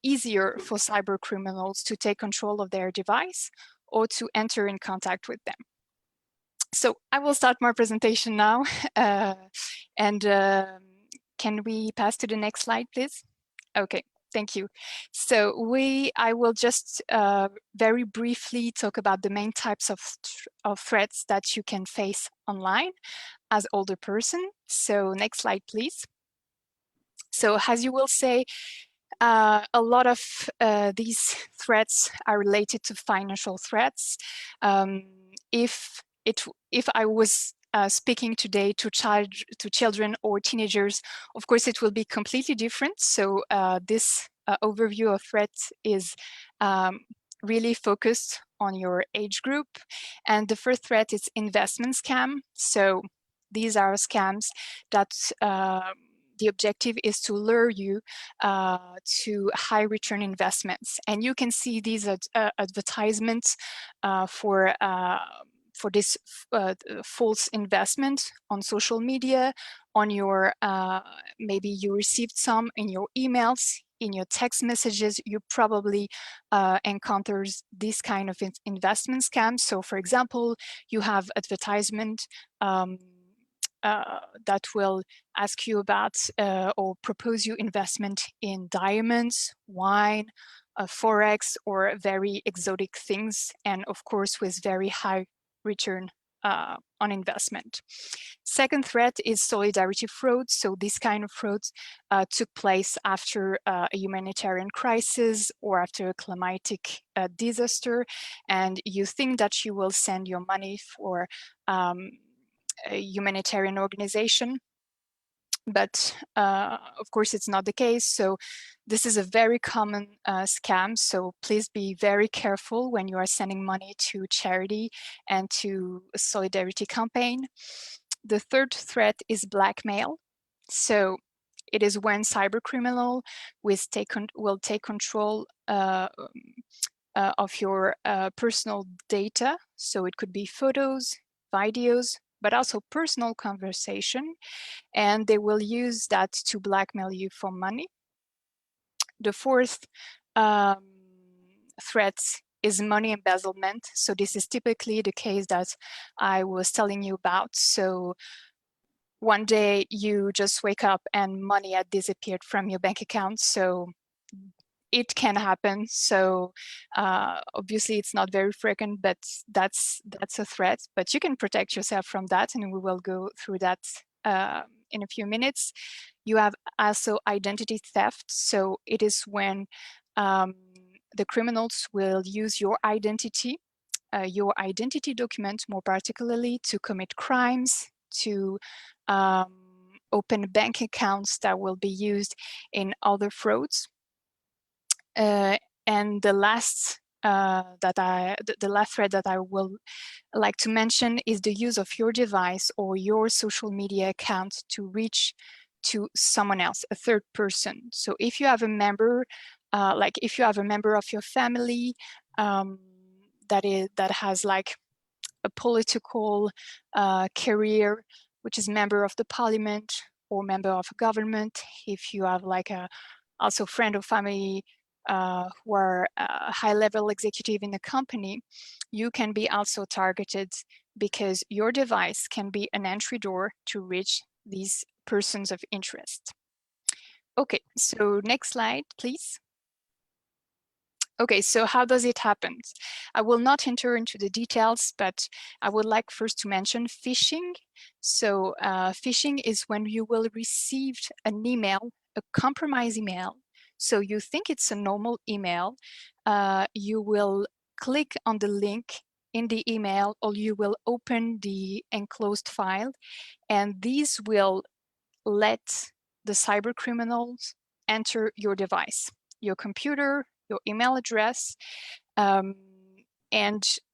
easier for cyber criminals to take control of their device or to enter in contact with them. So I will start my presentation now. Can we pass to the next slide, please? Okay, thank you. So I will just very briefly talk about the main types of threats that you can face online as older person. So next slide, please. So as you will say, a lot of these threats are related to financial threats. If I was speaking today to children or teenagers, of course it will be completely different. So this overview of threats is really focused on your age group. And the first threat is investment scam. So these are scams that the objective is to lure you to high return investments. And you can see these advertisements for this false investment on social media, on your, maybe you received some in your emails, in your text messages. You probably encounters this kind of investment scams. So for example, you have advertisement that will ask you about or propose you investment in diamonds, wine, forex, or very exotic things, and of course with very high return on investment. Second threat is solidarity fraud. So this kind of fraud took place after a humanitarian crisis or after a climatic disaster, and you think that you will send your money for a humanitarian organization, but of course it's not the case. So this is a very common scam, so please be very careful when you are sending money to charity and to a solidarity campaign. The third threat is blackmail. So it is when cybercriminal will take control of your personal data. So it could be photos, videos, but also personal conversation, and they will use that to blackmail you for money. The fourth threat is money embezzlement. So this is typically the case that I was telling you about. So one day you just wake up and money had disappeared from your bank account. So it can happen. So obviously it's not very frequent, but that's a threat. But you can protect yourself from that, and we will go through that in a few minutes. You have also identity theft. So it is when the criminals will use your identity document more particularly, to commit crimes, to open bank accounts that will be used in other frauds. And the last the last threat that I will like to mention is the use of your device or your social media account to reach to someone else, a third person. So if you have a member, like if you have a member of your family that has like a political career, which is member of the parliament or member of a government, if you have like a also friend or family who are high-level executive in the company, you can be also targeted because your device can be an entry door to reach these persons of interest. Okay, so next slide, please. Okay, so how does it happen? I will not enter into the details, but I would like first to mention phishing. So phishing is when you will receive an email, a compromised email. So you think it's a normal email. You will click on the link in the email, or you will open the enclosed file, and these will let the cyber criminals enter your device, your computer, your email address, and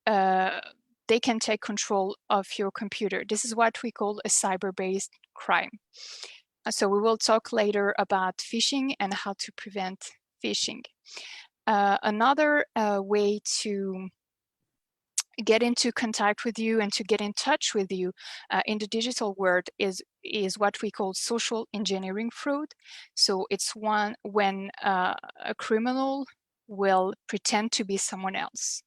they can take control of your computer. This is what we call a cyber-based crime. So we will talk later about phishing and how to prevent phishing. Another way to get into contact with you and to get in touch with you in the digital world is what we call social engineering fraud. So it's one when a criminal will pretend to be someone else.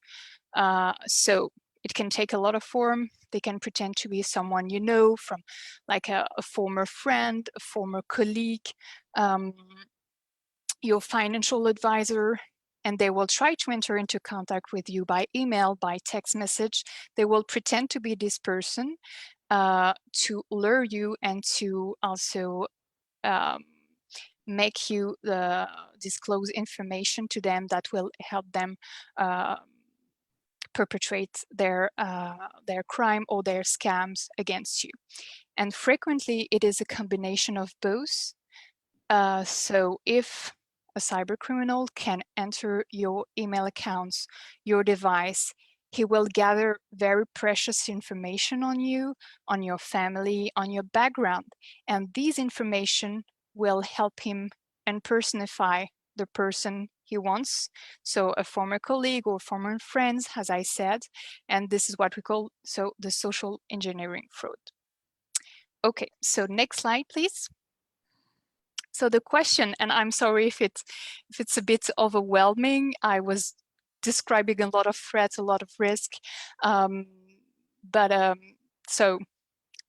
So it can take a lot of form. They can pretend to be someone you know from like a former friend, a former colleague, your financial advisor, and they will try to enter into contact with you by email, by text message. They will pretend to be this person to lure you and to also make you disclose information to them that will help them perpetrate their crime or their scams against you. And frequently it is a combination of both. So if a cyber criminal can enter your email accounts, your device, he will gather very precious information on you, on your family, on your background. And these information will help him impersonify the person he wants. So a former colleague or former friends, as I said, and this is what we call the social engineering fraud. Okay, so next slide, please. So the question, and I'm sorry if it's a bit overwhelming, I was describing a lot of threats, a lot of risk, so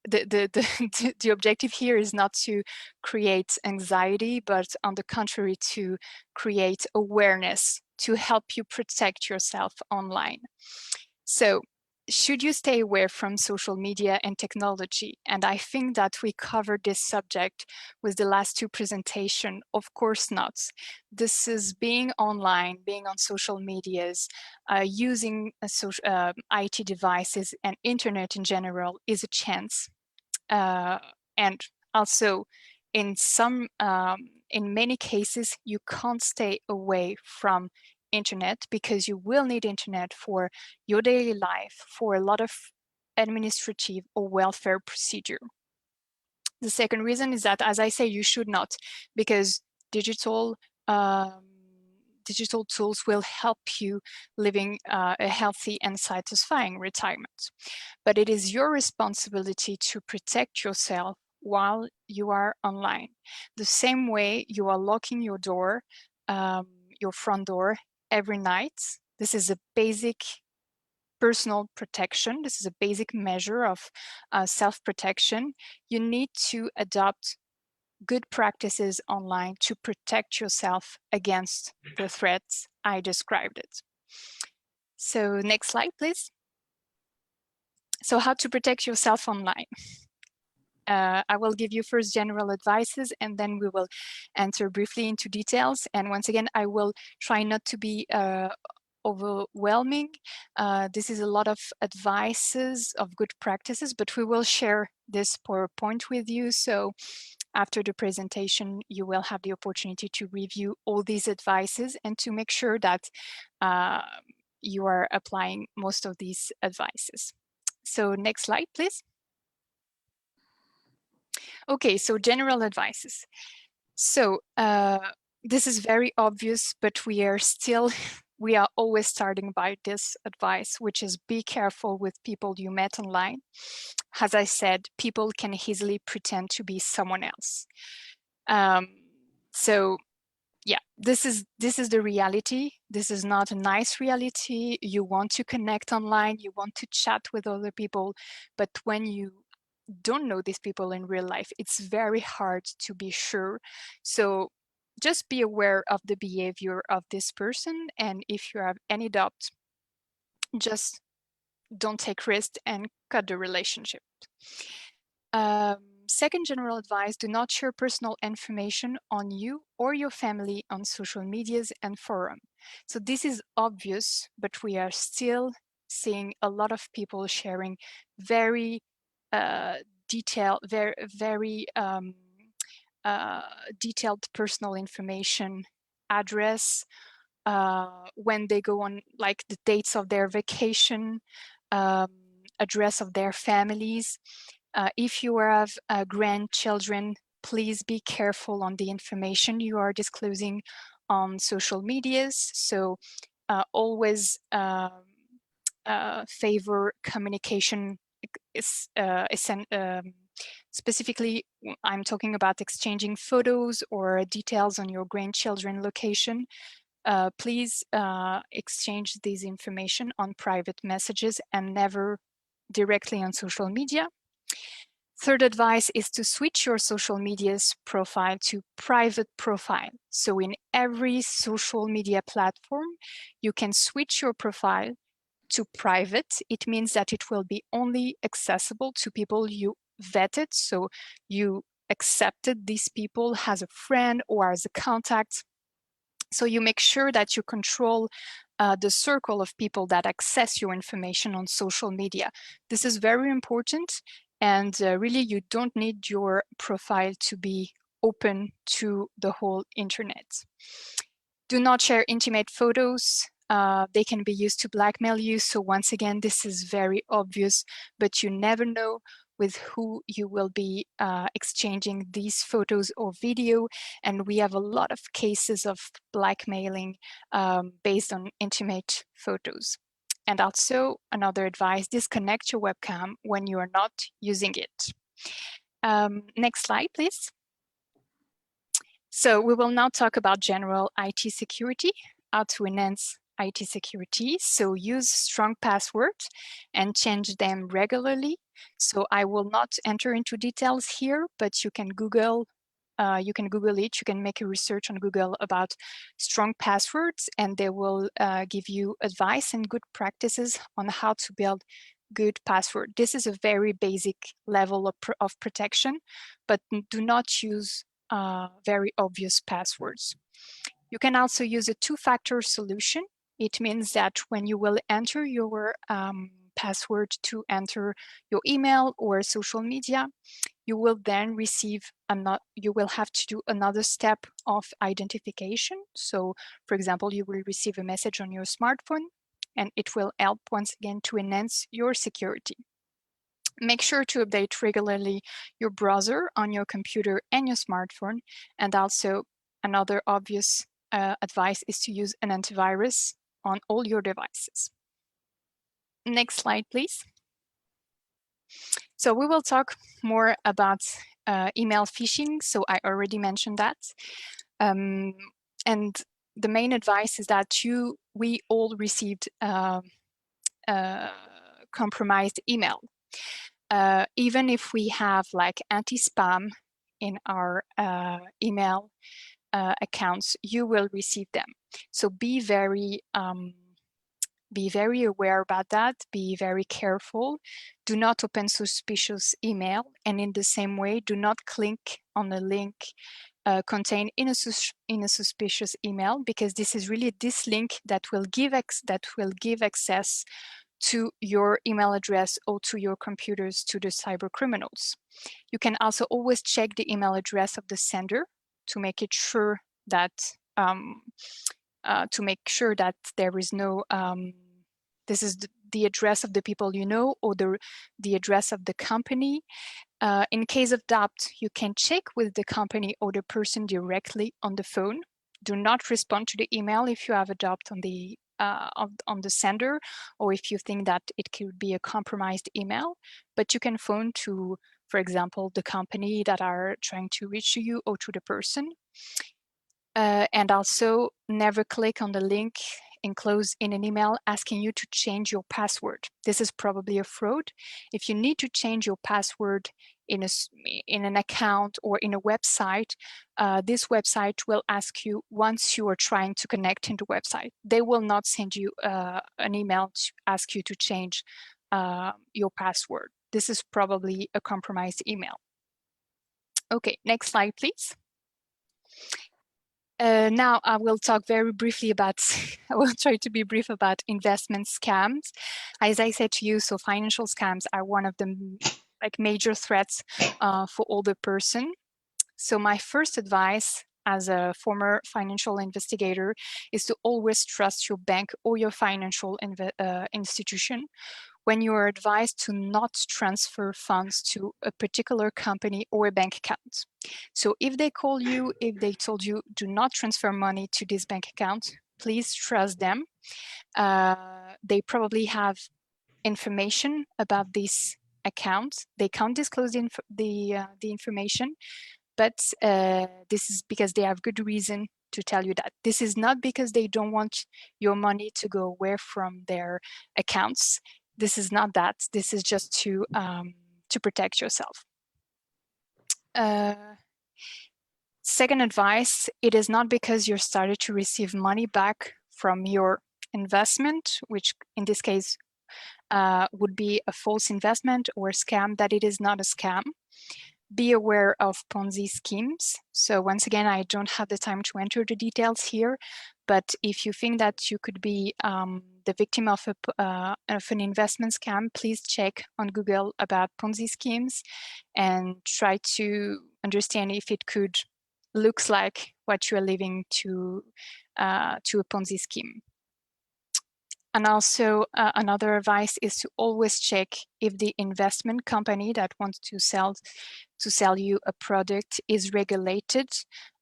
the objective here is not to create anxiety, but on the contrary, to create awareness, to help you protect yourself online. So should you stay away from social media and technology? And I think that we covered this subject with the last two presentations. Of course not. This is being online, being on social medias, using IT devices and internet in general is a chance. And also in many cases, you can't stay away from internet because you will need internet for your daily life, for a lot of administrative or welfare procedure. The second reason is that, as I say, you should not, because digital tools will help you living a healthy and satisfying retirement. But it is your responsibility to protect yourself while you are online. The same way you are locking your door, your front door every night. This is a basic personal protection. This is a basic measure of self-protection. You need to adopt good practices online to protect yourself against the threats I described it. So next slide, please. So how to protect yourself online? I will give you first general advices and then we will enter briefly into details. And once again, I will try not to be overwhelming. This is a lot of advices of good practices, but we will share this PowerPoint with you. So after the presentation, you will have the opportunity to review all these advices and to make sure that you are applying most of these advices. So next slide, please. Okay, so general advices. So this is very obvious, but we are always starting by this advice, which is be careful with people you met online. As I said, people can easily pretend to be someone else. So yeah, this is the reality. This is not a nice reality. You want to connect online, you want to chat with other people, but when you don't know these people in real life, it's very hard to be sure. So just be aware of the behavior of this person, and if you have any doubt, just don't take risks and cut the relationship. Second general advice, do not share personal information on you or your family on social medias and forums. So this is obvious, but we are still seeing a lot of people sharing very detailed, very detailed personal information, address, when they go on, like the dates of their vacation, address of their families. If you have grandchildren, please be careful on the information you are disclosing on social medias. So always favor communication. Specifically, I'm talking about exchanging photos or details on your grandchildren location. Please exchange this information on private messages and never directly on social media. Third advice is to switch your social media's profile to private profile. So in every social media platform, you can switch your profile to private. It means that it will be only accessible to people you vetted. So you accepted these people as a friend or as a contact. So you make sure that you control the circle of people that access your information on social media. This is very important. And really, you don't need your profile to be open to the whole internet. Do not share intimate photos. They can be used to blackmail you. So once again, this is very obvious, but you never know with who you will be exchanging these photos or video. And we have a lot of cases of blackmailing based on intimate photos. And also another advice, disconnect your webcam when you are not using it. Next slide, please. So we will now talk about general IT security, how to enhance IT security. So use strong passwords and change them regularly. So I will not enter into details here, but you can Google it. You can make a research on Google about strong passwords, and they will give you advice and good practices on how to build good password. This is a very basic level of protection, but do not use very obvious passwords. You can also use a two-factor solution. It means that when you will enter your password to enter your email or social media, you will then you will have to do another step of identification. So for example, you will receive a message on your smartphone, and it will help once again to enhance your security. Make sure to update regularly your browser on your computer and your smartphone. And also another obvious advice is to use an antivirus on all your devices. Next slide, please. So we will talk more about email phishing. So I already mentioned that. And the main advice is that we all received compromised email. Even if we have like anti-spam in our email accounts, you will receive them. So be very aware about that. Be very careful. Do not open suspicious email. And in the same way, do not click on a link contained in a suspicious email, because this is really this link that will give access to your email address or to your computers to the cyber criminals. You can also always check the email address of the sender to make it sure that there is no this is the address of the people you know, or the address of the company. In case of doubt, you can check with the company or the person directly on the phone. Do not respond to the email if you have a doubt on the sender, or if you think that it could be a compromised email. But you can phone to, for example, the company that are trying to reach you, or to the person. And also never click on the link enclosed in an email asking you to change your password. This is probably a fraud. If you need to change your password in an account or in a website, this website will ask you once you are trying to connect into the website. They will not send you an email to ask you to change your password. This is probably a compromised email. Okay, next slide, please. Now I will talk very briefly about, I will try to be brief about investment scams. As I said to you, so financial scams are one of the major threats for older person. So my first advice as a former financial investigator is to always trust your bank or your financial institution when you are advised to not transfer funds to a particular company or a bank account. So if they call you, if they told you do not transfer money to this bank account, please trust them. They probably have information about this account. They can't disclose the information, but this is because they have good reason to tell you that. This is not because they don't want your money to go away from their accounts. This is not that. This is just to protect yourself. Second advice, it is not because you started to receive money back from your investment, which in this case would be a false investment or a scam, that it is not a scam. Be aware of Ponzi schemes. So once again, I don't have the time to enter the details here, but if you think that you could be the victim of an investment scam, please check on Google about Ponzi schemes and try to understand if it could looks like what you are living to a Ponzi scheme. And also another advice is to always check if the investment company that wants to sell you a product is regulated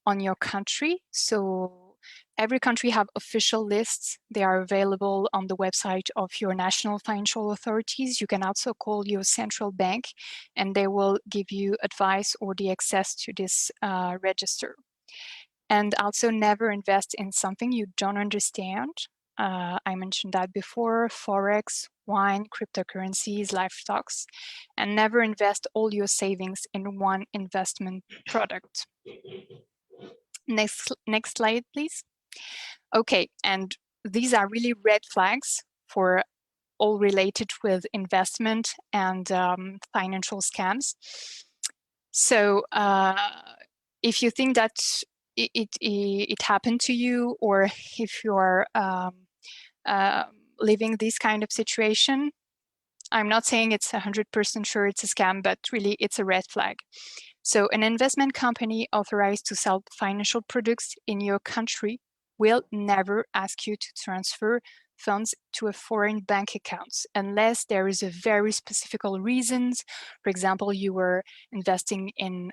on your country. So every country have official lists. They are available on the website of your national financial authorities. You can also call your central bank and they will give you advice or the access to this register. And also never invest in something you don't understand. I mentioned that before, Forex, wine, cryptocurrencies, life stocks, and never invest all your savings in one investment product. Next slide, please. Okay, and these are really red flags for all related with investment and financial scams. So if you think that it happened to you, or if you're living this kind of situation, I'm not saying it's 100% sure it's a scam, but really it's a red flag. So an investment company authorized to sell financial products in your country will never ask you to transfer funds to a foreign bank account unless there is a very specific reasons. For example, you were investing in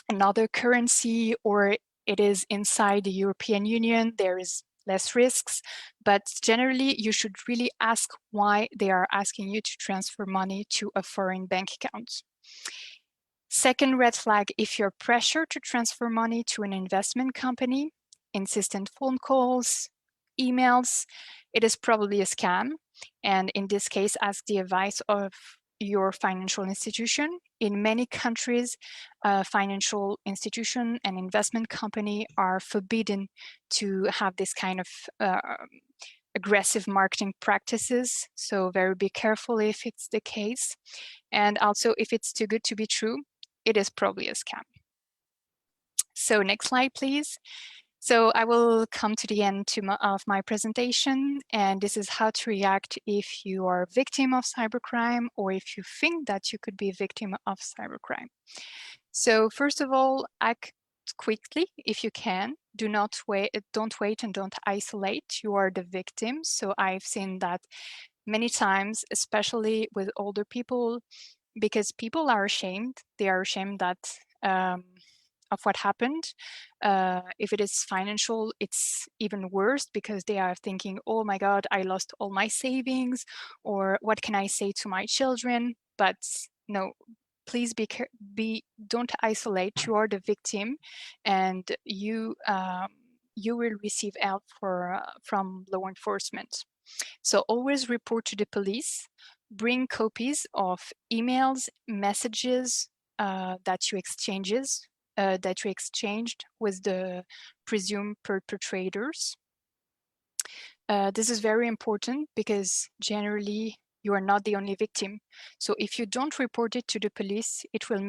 another currency, or it is inside the European Union, there is less risks, but generally you should really ask why they are asking you to transfer money to a foreign bank account. Second red flag, if you're pressured to transfer money to an investment company, insistent phone calls, emails, it is probably a scam. And in this case, ask the advice of your financial institution. In many countries, financial institution and investment company are forbidden to have this kind of aggressive marketing practices. So very be careful if it's the case. And also if it's too good to be true, it is probably a scam. So next slide, please. So I will come to the end of my presentation, and this is how to react if you are a victim of cybercrime or if you think that you could be a victim of cybercrime. So first of all, act quickly if you can. Don't wait and don't isolate. You are the victim. So I've seen that many times, especially with older people, because people are ashamed. They are ashamed that of what happened. If it is financial, it's even worse because they are thinking, oh my God, I lost all my savings, or what can I say to my children? But no, please don't isolate. You are the victim, and you will receive help from law enforcement. So always report to the police. Bring copies of emails, messages that you exchanged with the presumed perpetrators. This is very important because generally you are not the only victim. So if you don't report it to the police, it will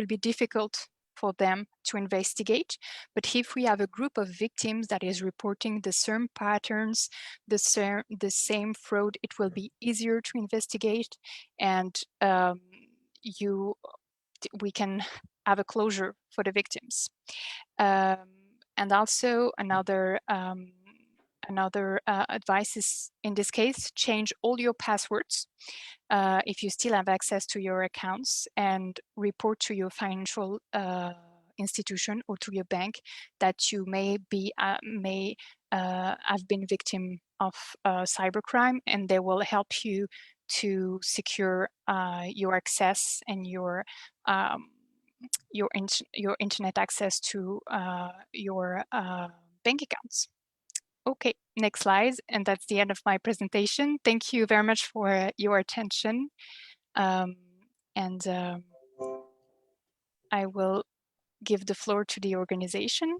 be difficult for them to investigate. But if we have a group of victims that is reporting the same patterns, the same fraud, it will be easier to investigate, and we can have a closure for the victims. And also another advice is, in this case, change all your passwords if you still have access to your accounts, and report to your financial institution or to your bank that you may have been victim of cybercrime, and they will help you to secure your access and your internet access to your bank accounts. Okay, next slide, and that's the end of my presentation. Thank you very much for your attention, and I will give the floor to the organization.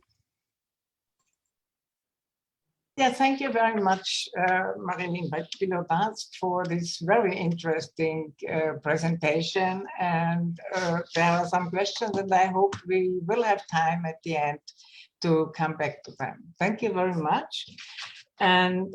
Yeah, thank you very much, Marilyn Pilotas, for this very interesting presentation. And there are some questions, and I hope we will have time at the end to come back to them. Thank you very much. And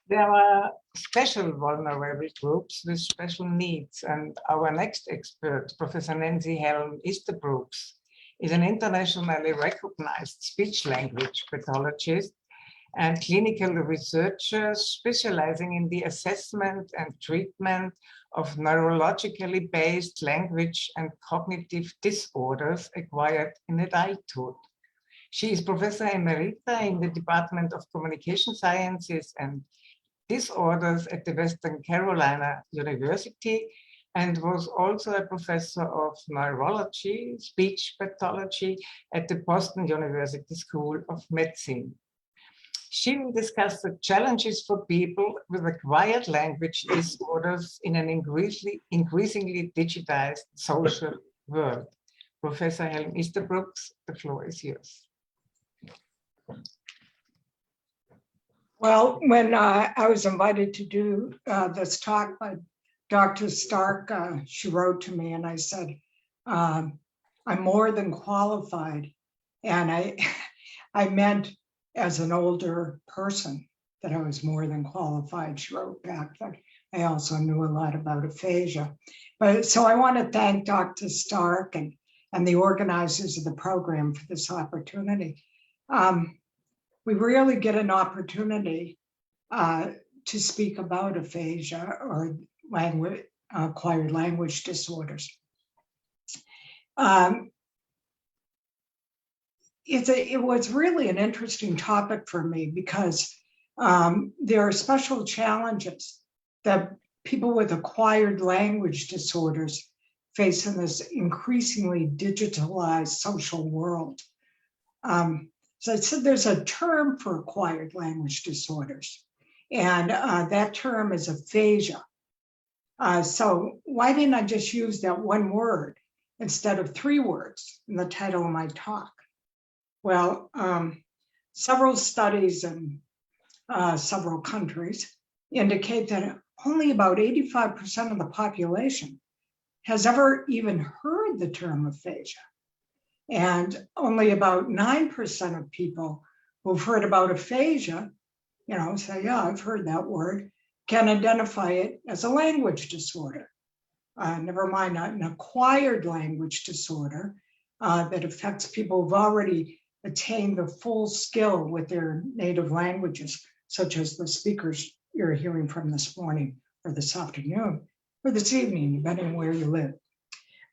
there are special vulnerable groups with special needs. And our next expert, Professor Nancy Helm Easterbrooks, is an internationally recognized speech language pathologist and clinical researcher specializing in the assessment and treatment of neurologically based language and cognitive disorders acquired in adulthood. She is Professor Emerita in the Department of Communication Sciences and Disorders at the Western Carolina University, and was also a professor of neurology, speech pathology at the Boston University School of Medicine. She will discuss the challenges for people with acquired language disorders in an increasingly digitized social world. Professor Helm Easterbrooks, the floor is yours. Well, when I was invited to do this talk by Dr. Stark, she wrote to me and I said, I'm more than qualified. And I meant as an older person that I was more than qualified. She wrote back that I also knew a lot about aphasia. So I want to thank Dr. Stark and the organizers of the program for this opportunity. We really get an opportunity to speak about aphasia or acquired language disorders. It was really an interesting topic for me because there are special challenges that people with acquired language disorders face in this increasingly digitalized social world. So I said there's a term for acquired language disorders, and that term is aphasia. So why didn't I just use that one word instead of 3 words in the title of my talk? Well, several studies in several countries indicate that only about 85% of the population has ever even heard the term aphasia. And only about 9% of people who've heard about aphasia, say, yeah, I've heard that word, can identify it as a language disorder. Never mind an acquired language disorder that affects people who've already attained the full skill with their native languages, such as the speakers you're hearing from this morning or this afternoon or this evening, depending on where you live.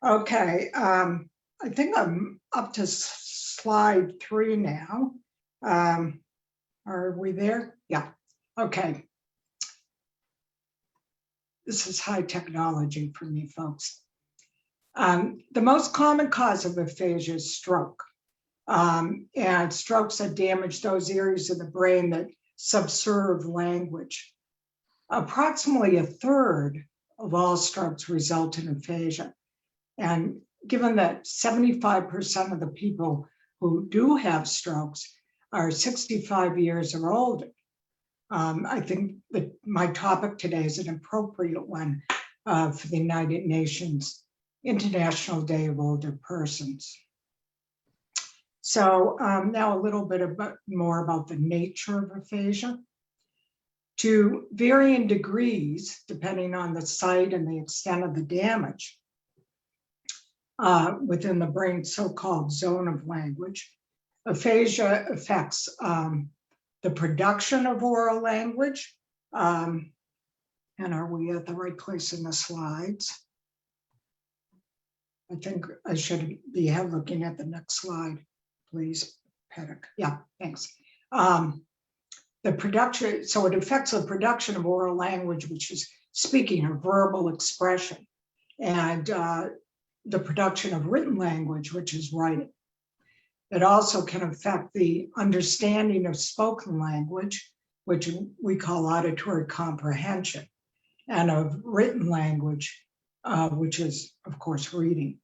Okay, I think I'm up to slide 3 now. Are we there? Yeah, okay. This is high technology for me, folks. The most common cause of aphasia is stroke. And strokes that damage those areas of the brain that subserve language. Approximately 1/3 of all strokes result in aphasia. And given that 75% of the people who do have strokes are 65 years or older, I think that my topic today is an appropriate one for the United Nations International Day of Older Persons. So now a little bit more about the nature of aphasia. To varying degrees, depending on the site and the extent of the damage within the brain's so-called zone of language, aphasia affects the production of oral language. And are we at the right place in the slides? I think I should be looking at the next slide, please, Patrick. Yeah, thanks. The production, so it affects the production of oral language, which is speaking or verbal expression, and the production of written language, which is writing. It also can affect the understanding of spoken language, which we call auditory comprehension, and of written language, which is, of course, reading.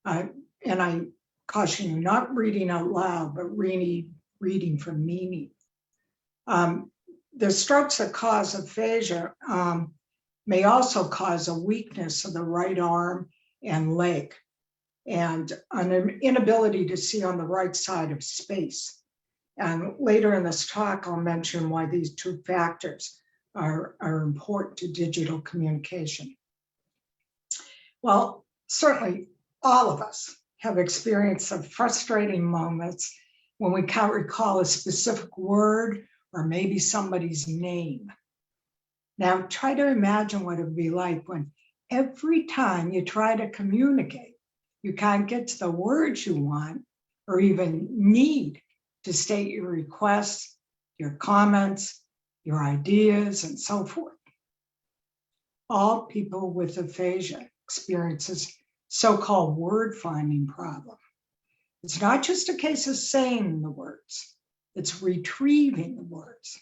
And I caution you, not reading out loud, but reading from meaning. The strokes that cause aphasia may also cause a weakness of the right arm and leg, and an inability to see on the right side of space. And later in this talk, I'll mention why these 2 factors are important to digital communication. Well, certainly all of us have experienced some frustrating moments when we can't recall a specific word or maybe somebody's name. Now try to imagine what it would be like when every time you try to communicate, you can't get to the words you want or even need to state your requests, your comments, your ideas, and so forth. All people with aphasia experience this so-called word finding problem. It's not just a case of saying the words, it's retrieving the words.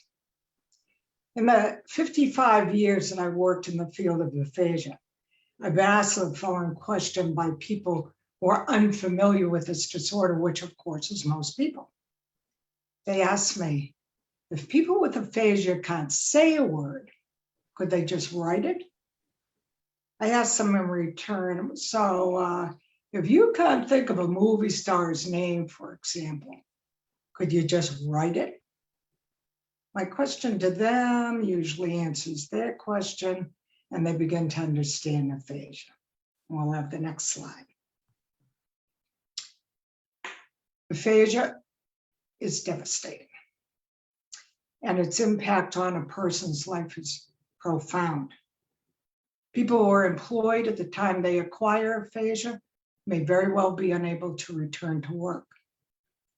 In the 55 years that I worked in the field of aphasia, I've asked the following question by people who are unfamiliar with this disorder, which of course is most people. They asked me, if people with aphasia can't say a word, could they just write it? I asked them in return, so if you can't think of a movie star's name, for example, could you just write it? My question to them usually answers their question, and they begin to understand aphasia. We'll have the next slide. Aphasia is devastating, and its impact on a person's life is profound. People who are employed at the time they acquire aphasia may very well be unable to return to work.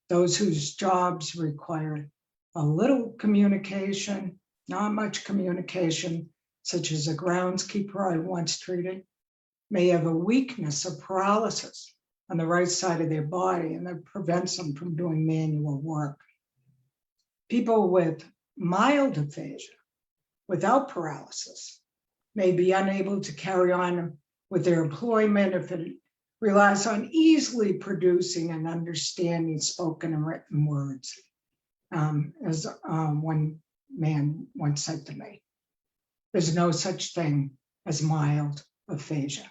Those whose jobs require a little communication, not much communication, such as a groundskeeper I once treated, may have a weakness of paralysis on the right side of their body, and that prevents them from doing manual work. People with mild aphasia without paralysis may be unable to carry on with their employment if it relies on easily producing and understanding spoken and written words, as one man once said to me. There's no such thing as mild aphasia.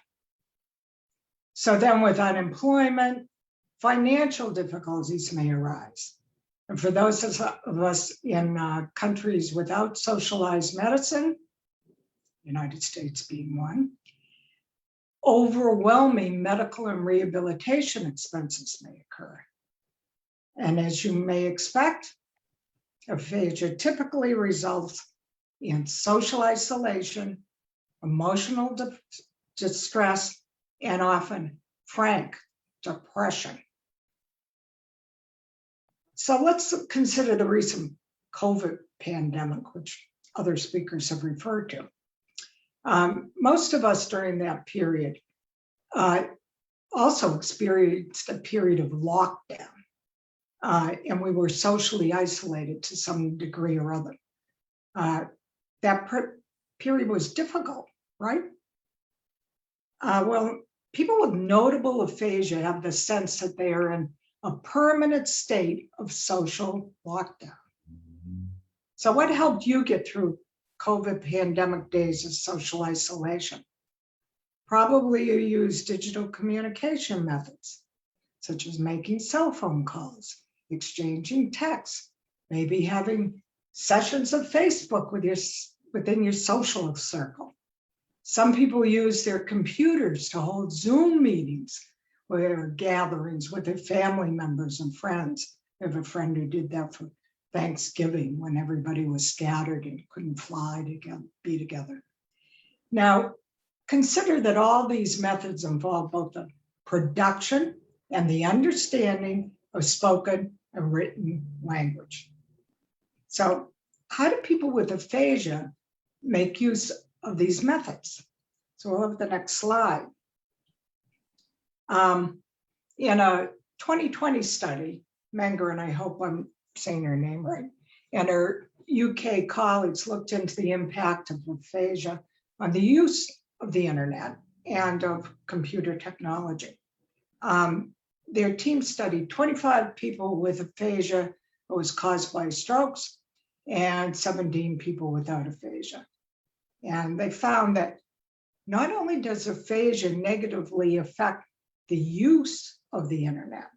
So then with unemployment, financial difficulties may arise. And for those of us in countries without socialized medicine, United States being one, overwhelming medical and rehabilitation expenses may occur. And as you may expect, aphasia typically results in social isolation, emotional distress, and often frank depression. So let's consider the recent COVID pandemic, which other speakers have referred to. Most of us during that period also experienced a period of lockdown, and we were socially isolated to some degree or other. That period was difficult, right? Well, people with notable aphasia have the sense that they are in a permanent state of social lockdown. So what helped you get through COVID pandemic days of social isolation? Probably you use digital communication methods, such as making cell phone calls, exchanging texts, maybe having sessions of Facebook within your social circle. Some people use their computers to hold Zoom meetings or gatherings with their family members and friends. I have a friend who did that for Thanksgiving when everybody was scattered and couldn't fly to be together. Now, consider that all these methods involve both the production and the understanding of spoken and written language. So how do people with aphasia make use of these methods? So we'll have the next slide. In a 2020 study, Menger, and I hope I'm saying her name right, and her UK colleagues looked into the impact of aphasia on the use of the internet and of computer technology. Their team studied 25 people with aphasia that was caused by strokes and 17 people without aphasia. And they found that not only does aphasia negatively affect the use of the internet,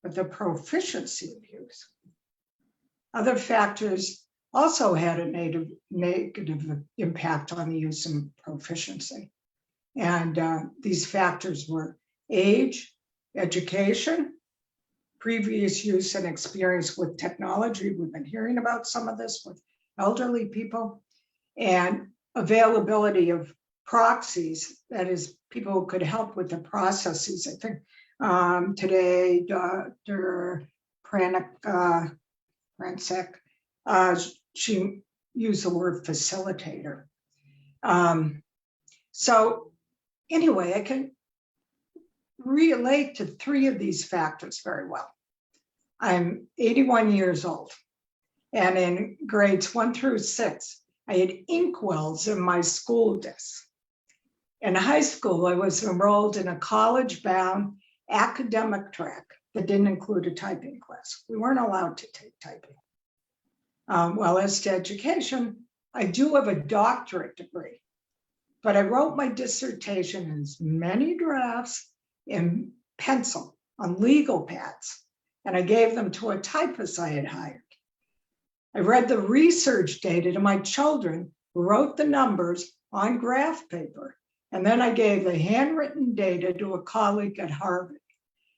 but the proficiency of use. Other factors also had a negative impact on the use and proficiency. And these factors were age, education, previous use and experience with technology. We've been hearing about some of this with elderly people, and availability of proxies, that is, people who could help with the processes. I think today, Dr. Pransek, she used the word facilitator. So anyway, I can relate to three of these factors very well. I'm 81 years old, and in grades 1 through 6, I had inkwells in my school desk. In high school, I was enrolled in a college-bound academic track that didn't include a typing class. We weren't allowed to take typing. Well, as to education, I do have a doctorate degree, but I wrote my dissertation in as many drafts in pencil on legal pads, and I gave them to a typist I had hired. I read the research data to my children, who wrote the numbers on graph paper, and then I gave the handwritten data to a colleague at Harvard,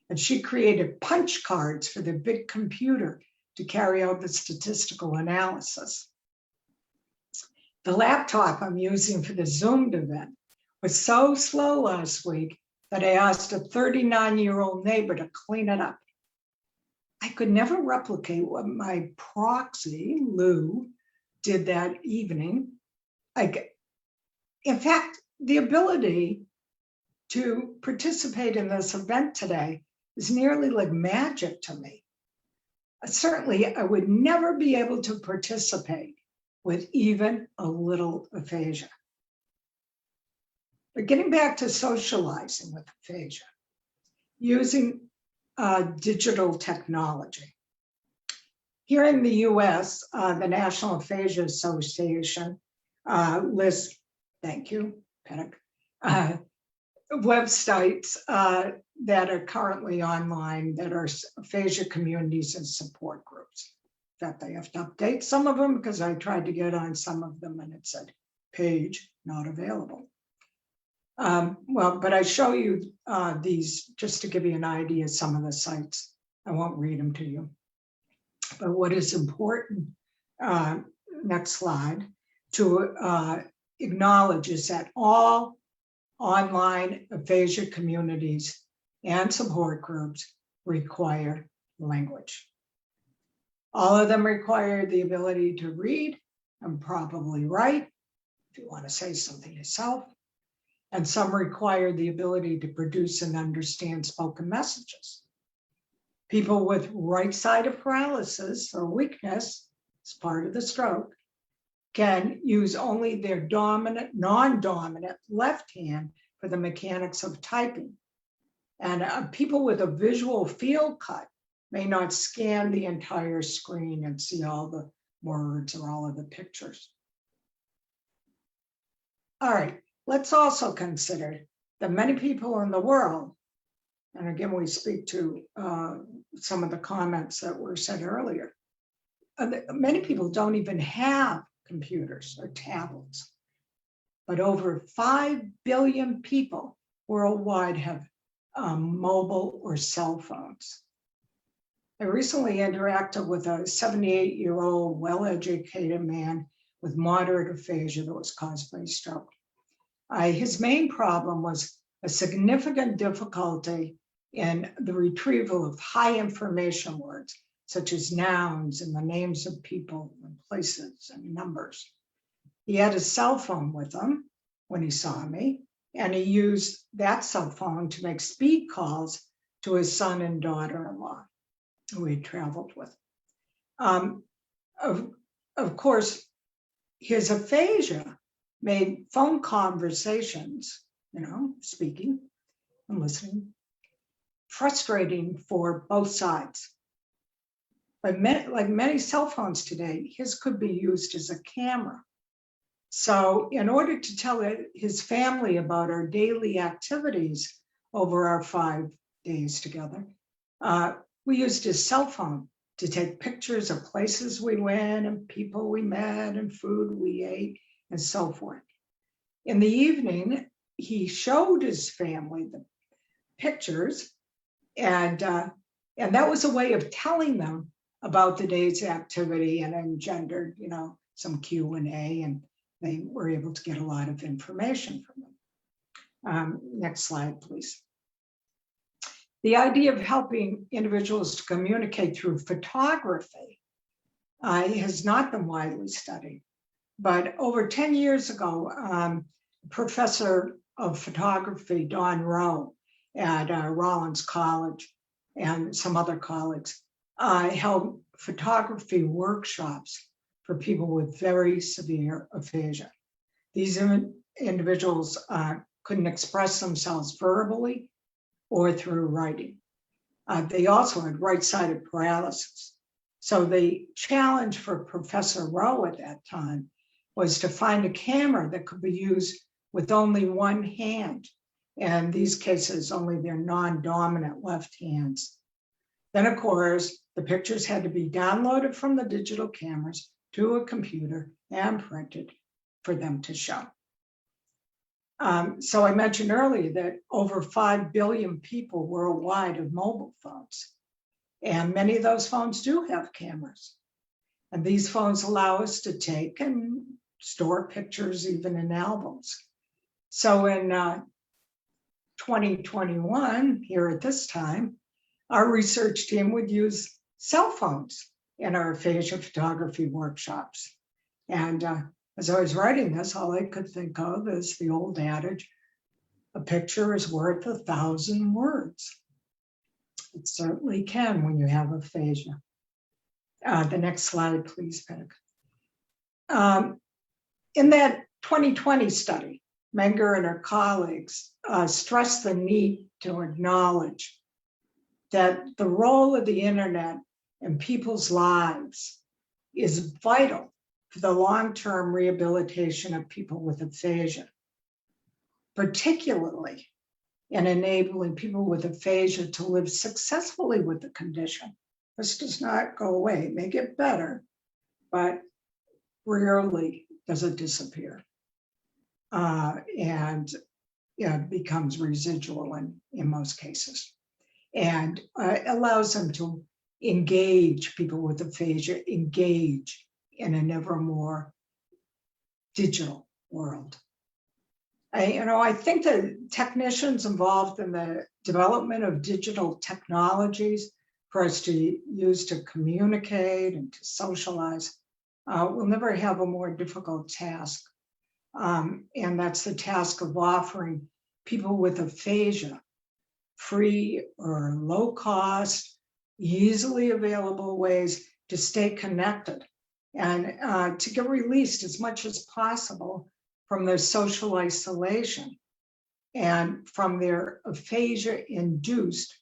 and she created punch cards for the big computer to carry out the statistical analysis. The laptop I'm using for the Zoom event was so slow last week that I asked a 39-year-old neighbor to clean it up. I could never replicate what my proxy, Lou, did that evening. In fact, the ability to participate in this event today is nearly like magic to me. Certainly, I would never be able to participate with even a little aphasia. But getting back to socializing with aphasia, using digital technology. Here in the US, the National Aphasia Association lists, thank you, Penick, websites that are currently online that are aphasia communities and support groups. In fact, I have to update some of them because I tried to get on some of them and it said page not available. Well, but I show you these just to give you an idea of some of the sites. I won't read them to you. But what is important, next slide, to acknowledge is that all online aphasia communities and support groups require language. All of them require the ability to read and probably write, if you want to say something yourself. And some require the ability to produce and understand spoken messages. People with right-sided paralysis or weakness, as part of the stroke, can use only their dominant, non-dominant left hand for the mechanics of typing. And people with a visual field cut may not scan the entire screen and see all the words or all of the pictures. All right, let's also consider that many people in the world, and again, we speak to some of the comments that were said earlier, many people don't even have computers or tablets, but over 5 billion people worldwide have mobile or cell phones. I recently interacted with a 78-year-old well-educated man with moderate aphasia that was caused by stroke. His main problem was a significant difficulty in the retrieval of high information words, such as nouns and the names of people and places and numbers. He had a cell phone with him when he saw me, and he used that cell phone to make speed calls to his son and daughter-in-law, who he traveled with. Of course, his aphasia made phone conversations, speaking and listening, frustrating for both sides. But like many cell phones today, his could be used as a camera. So in order to tell his family about our daily activities over our 5 days together, we used his cell phone to take pictures of places we went and people we met and food we ate and so forth. In the evening, he showed his family the pictures, and that was a way of telling them about the day's activity, and engendered, some Q&A, and they were able to get a lot of information from them. Next slide, please. The idea of helping individuals to communicate through photography has not been widely studied, but over 10 years ago, professor of photography, Don Rowe, at Rollins College and some other colleagues, held photography workshops for people with very severe aphasia. These individuals couldn't express themselves verbally or through writing. They also had right-sided paralysis. So the challenge for Professor Rowe at that time was to find a camera that could be used with only one hand. And in these cases, only their non-dominant left hands. Then, of course, the pictures had to be downloaded from the digital cameras to a computer and printed for them to show. So I mentioned earlier that over 5 billion people worldwide have mobile phones. And many of those phones do have cameras. And these phones allow us to take and store pictures even in albums. So in 2021, here at this time, our research team would use cell phones in our aphasia photography workshops. And as I was writing this, all I could think of is the old adage, a picture is worth 1,000 words. It certainly can when you have aphasia. The next slide, please, Peg. In that 2020 study, Menger and her colleagues stressed the need to acknowledge that the role of the internet in people's lives is vital for the long-term rehabilitation of people with aphasia, particularly and enabling people with aphasia to live successfully with the condition. This does not go away. It may get better, but rarely does it disappear. And it becomes residual in most cases. And allows them to engage, people with aphasia, engage in an ever more digital world. I think that technicians involved in the development of digital technologies for us to use to communicate and to socialize will never have a more difficult task. And that's the task of offering people with aphasia free or low cost, easily available ways to stay connected and to get released as much as possible from their social isolation and from their aphasia-induced,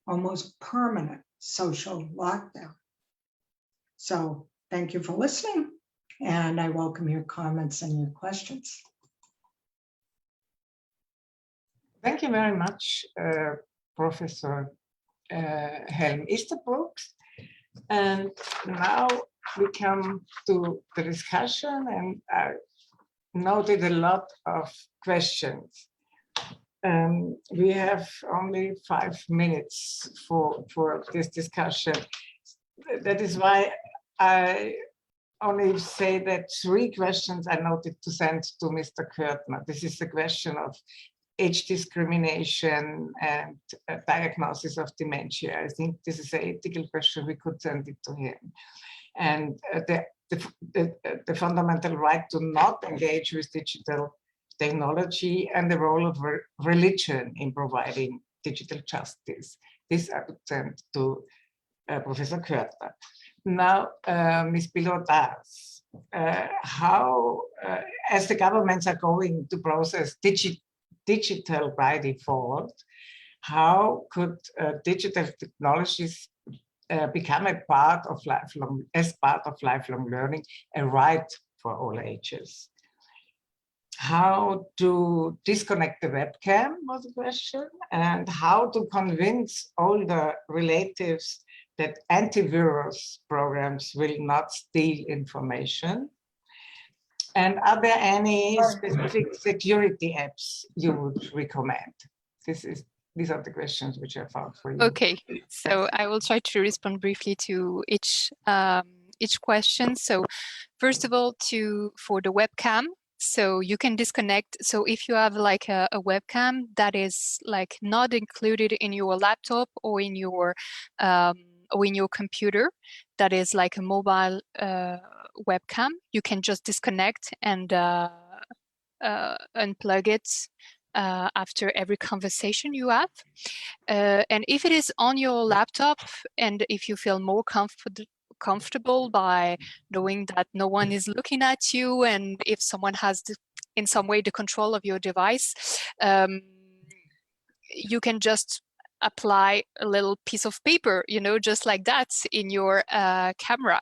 almost permanent social lockdown. So thank you for listening, and I welcome your comments and your questions. Thank you very much, Professor Helm Easterbrooks. And now we come to the discussion, and I noted a lot of questions. We have only 5 minutes for this discussion. That is why I only say that 3 questions I noted to send to Mr. Kurtner. This is the question of age discrimination and diagnosis of dementia. I think this is an ethical question. We could send it to him. And the fundamental right to not engage with digital technology and the role of religion in providing digital justice. This I would send to Professor Kurtner. Now, Ms. Pilotas, how, as the governments are going to process digital by default, how could digital technologies become a part of lifelong learning, a right for all ages? How to disconnect the webcam was the question, and how to convince all the relatives that antivirus programs will not steal information. And are there any specific security apps you would recommend? These are the questions which I found for you. Okay, so I will try to respond briefly to each question. So first of all, for the webcam, so you can disconnect. So if you have like a webcam that is like not included in your laptop or in your computer, that is like a mobile webcam, you can just disconnect and unplug it after every conversation you have. And if it is on your laptop, and if you feel more comfortable by knowing that no one is looking at you, and if someone has in some way the control of your device, you can just apply a little piece of paper, just like that in your camera.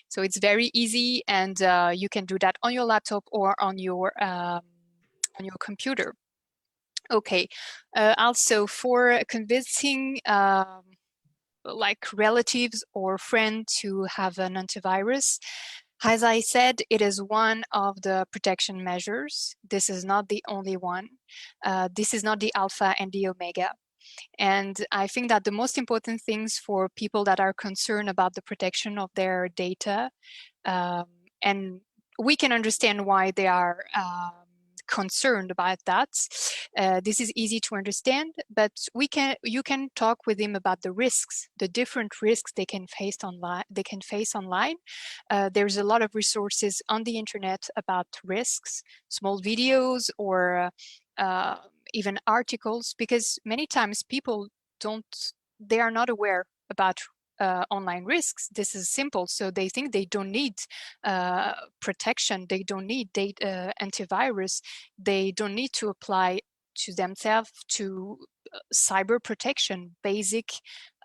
So it's very easy, and you can do that on your laptop or on your computer. Okay. Also, for convincing like relatives or friends to have an antivirus, as I said, it is one of the protection measures. This is not the only one. This is not the alpha and the omega. And I think that the most important things for people that are concerned about the protection of their data, and we can understand why they are concerned about that. This is easy to understand, but you can talk with them about the risks, the different risks they can face online. There's a lot of resources on the internet about risks, small videos or even articles, because many times people they are not aware about online risks. This is simple, so they think they don't need protection, they don't need antivirus, they don't need to apply to themselves to cyber protection, basic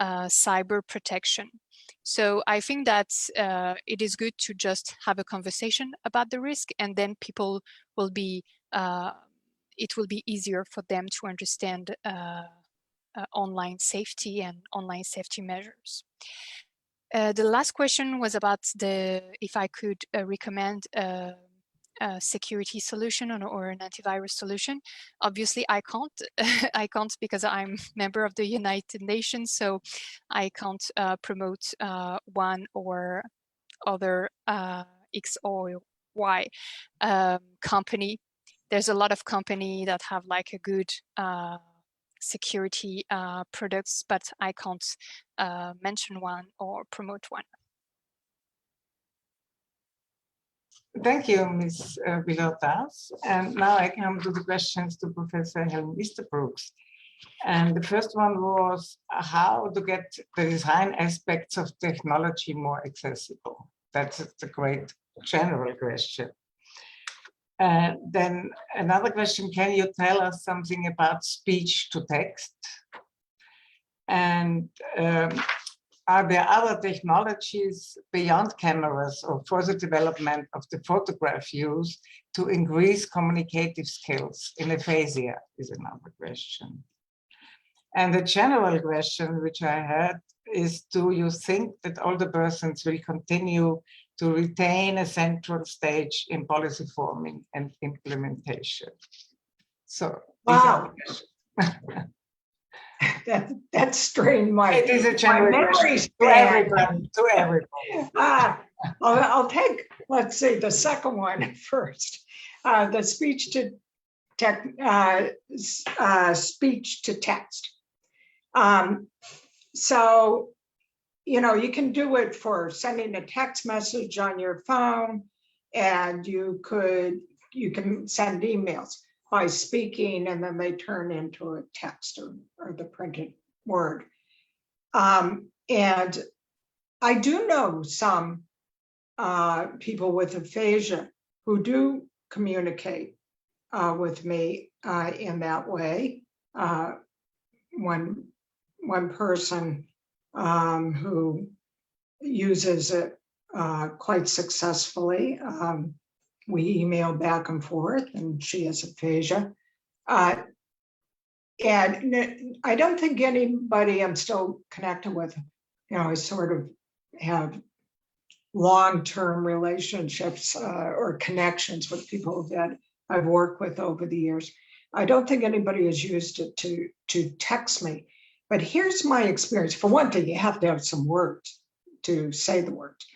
cyber protection. So I think that it is good to just have a conversation about the risk, and then people will be it will be easier for them to understand online safety and online safety measures. The last question was about if I could recommend a security solution or an antivirus solution. Obviously, I can't. I can't because I'm member of the United Nations, so I can't promote one or other X or Y company. There's a lot of company that have like a good security products, but I can't mention one or promote one. Thank you, Ms. Villotas. And now I come to the questions to Professor Helen Easterbrooks. And the first one was how to get the design aspects of technology more accessible. That's a great general question. And then another question, can you tell us something about speech to text? And are there other technologies beyond cameras or for the development of the photograph use to increase communicative skills in aphasia is another question. And the general question which I had is, do you think that older persons will continue to retain a central stage in policy forming and implementation? So, wow. That strained my, it is a general memory question to everybody, to everybody. I'll take, let's see, the second one first. The speech to text. So, you know, you can do it for sending a text message on your phone, and you can send emails by speaking, and then they turn into a text or the printed word. And I do know some people with aphasia who do communicate with me in that way. One person who uses it quite successfully. We email back and forth, and she has aphasia. And I don't think anybody I'm still connected with, you know, I sort of have long-term relationships or connections with people that I've worked with over the years. I don't think anybody has used it to text me. But here's my experience. For one thing, you have to have some words to say the words.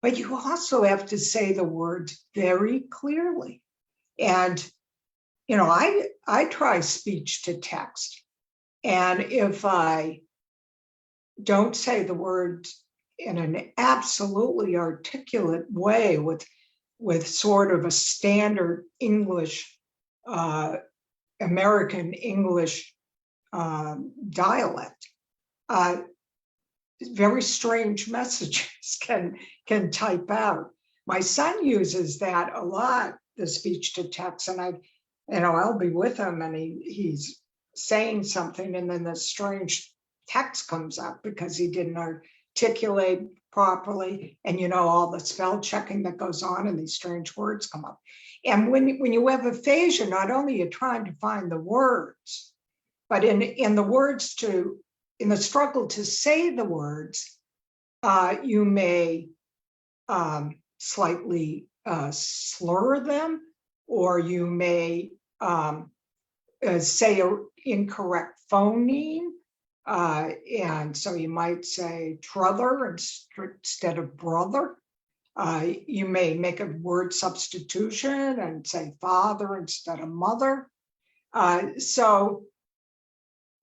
But you also have to say the words very clearly. And, you know, I try speech to text. And if I don't say the words in an absolutely articulate way with sort of a standard English, American English dialect, very strange messages can type out. My son uses that a lot, the speech to text, and I'll be with him and he's saying something, and then the strange text comes up because he didn't articulate properly, and you know, all the spell checking that goes on, and these strange words come up. And when you have aphasia, not only are you trying to find the words, but in the struggle to say the words, you may slightly slur them, or you may say an incorrect phoneme. And so you might say trother instead of brother. You may make a word substitution and say father instead of mother. So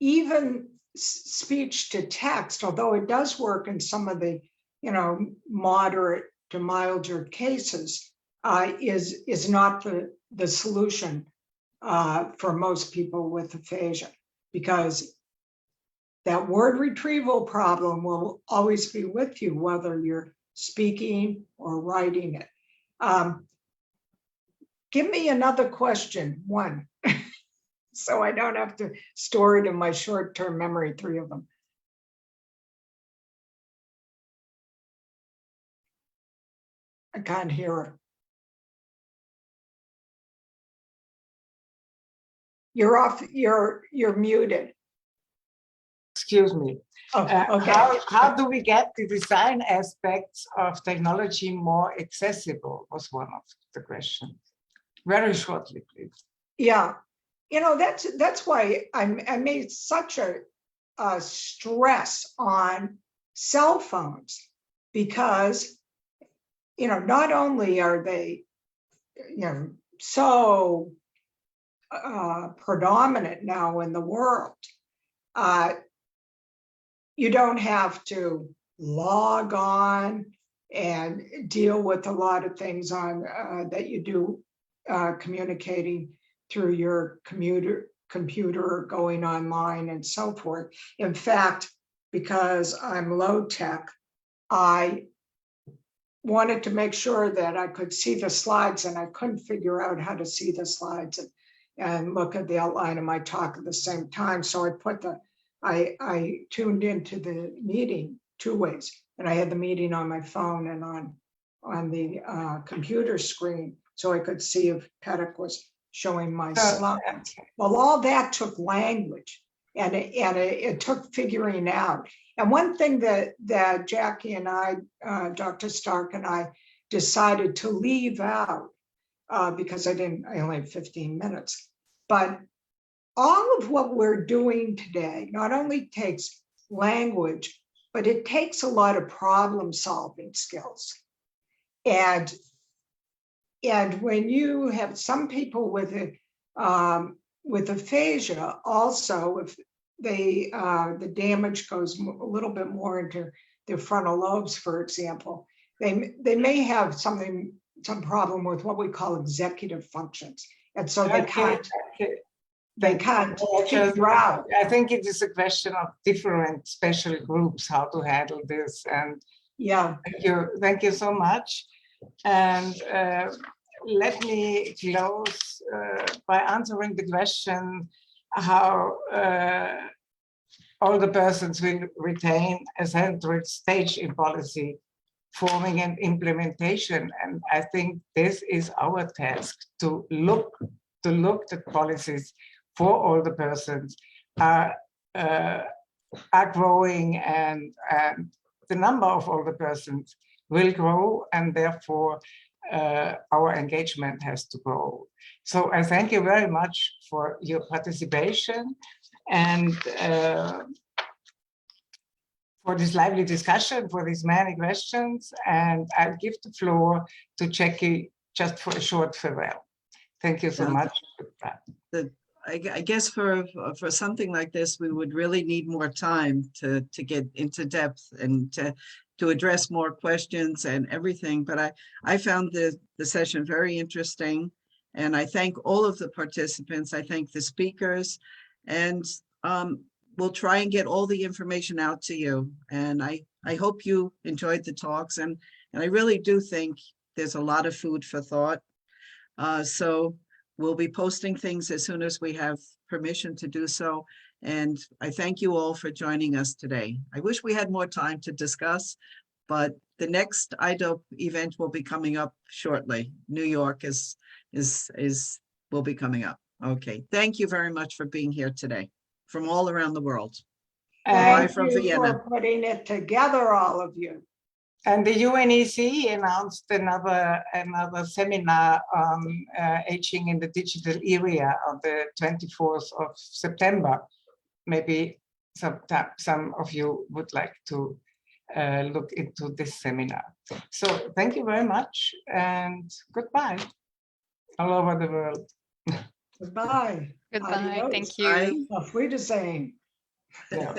even speech to text, although it does work in some of the, you know, moderate to milder cases, is not the solution for most people with aphasia, because that word retrieval problem will always be with you, whether you're speaking or writing it. Give me another question, one, so I don't have to store it in my short-term memory, 3 of them. I can't hear her. You're off, you're muted. Excuse me. Oh, okay. How do we get the design aspects of technology more accessible was one of the questions. Very shortly, please. Yeah, you know, that's why I made such a stress on cell phones, because, you know, not only are they, you know, so predominant now in the world, you don't have to log on and deal with a lot of things on that you do communicating through your computer, going online and so forth. In fact, because I'm low tech, I wanted to make sure that I could see the slides, and I couldn't figure out how to see the slides and look at the outline of my talk at the same time. So I tuned into the meeting two ways, and I had the meeting on my phone and on the computer screen, so I could see if Petak was showing my slides. Well, all that took language, and it took figuring out. And one thing that Jackie and I, Dr. Stark and I, decided to leave out, because I only had 15 minutes, but all of what we're doing today not only takes language, but it takes a lot of problem solving skills. And when you have some people with aphasia, also, if they the damage goes a little bit more into their frontal lobes, for example, they may have some problem with what we call executive functions, and so they can't figure out. I think it is a question of different special groups how to handle this. And yeah, thank you so much. And let me close by answering the question how all the persons will retain a central stage in policy forming and implementation. And I think this is our task, to look at policies for all the persons are growing, and the number of older persons will grow, and therefore our engagement has to grow. So I thank you very much for your participation and for this lively discussion, for these many questions, and I'll give the floor to Jackie just for a short farewell. Thank you so much. I guess for something like this, we would really need more time to get into depth and to address more questions and everything. But I found the session very interesting, and I thank all of the participants. I thank the speakers, and we'll try and get all the information out to you. And I hope you enjoyed the talks, and I really do think there's a lot of food for thought. So we'll be posting things as soon as we have permission to do so. And I thank you all for joining us today. I wish we had more time to discuss, but the next IDOPE event will be coming up shortly. New York will be coming up. Okay, thank you very much for being here today from all around the world. Bye from Vienna. For putting it together, all of you. And the UNEC announced another seminar on aging in the digital area on the 24th of September. Maybe some of you would like to look into this seminar. So thank you very much, and goodbye all over the world. Goodbye. Goodbye. Adios. Thank you. Auf Wiedersehen. Yeah.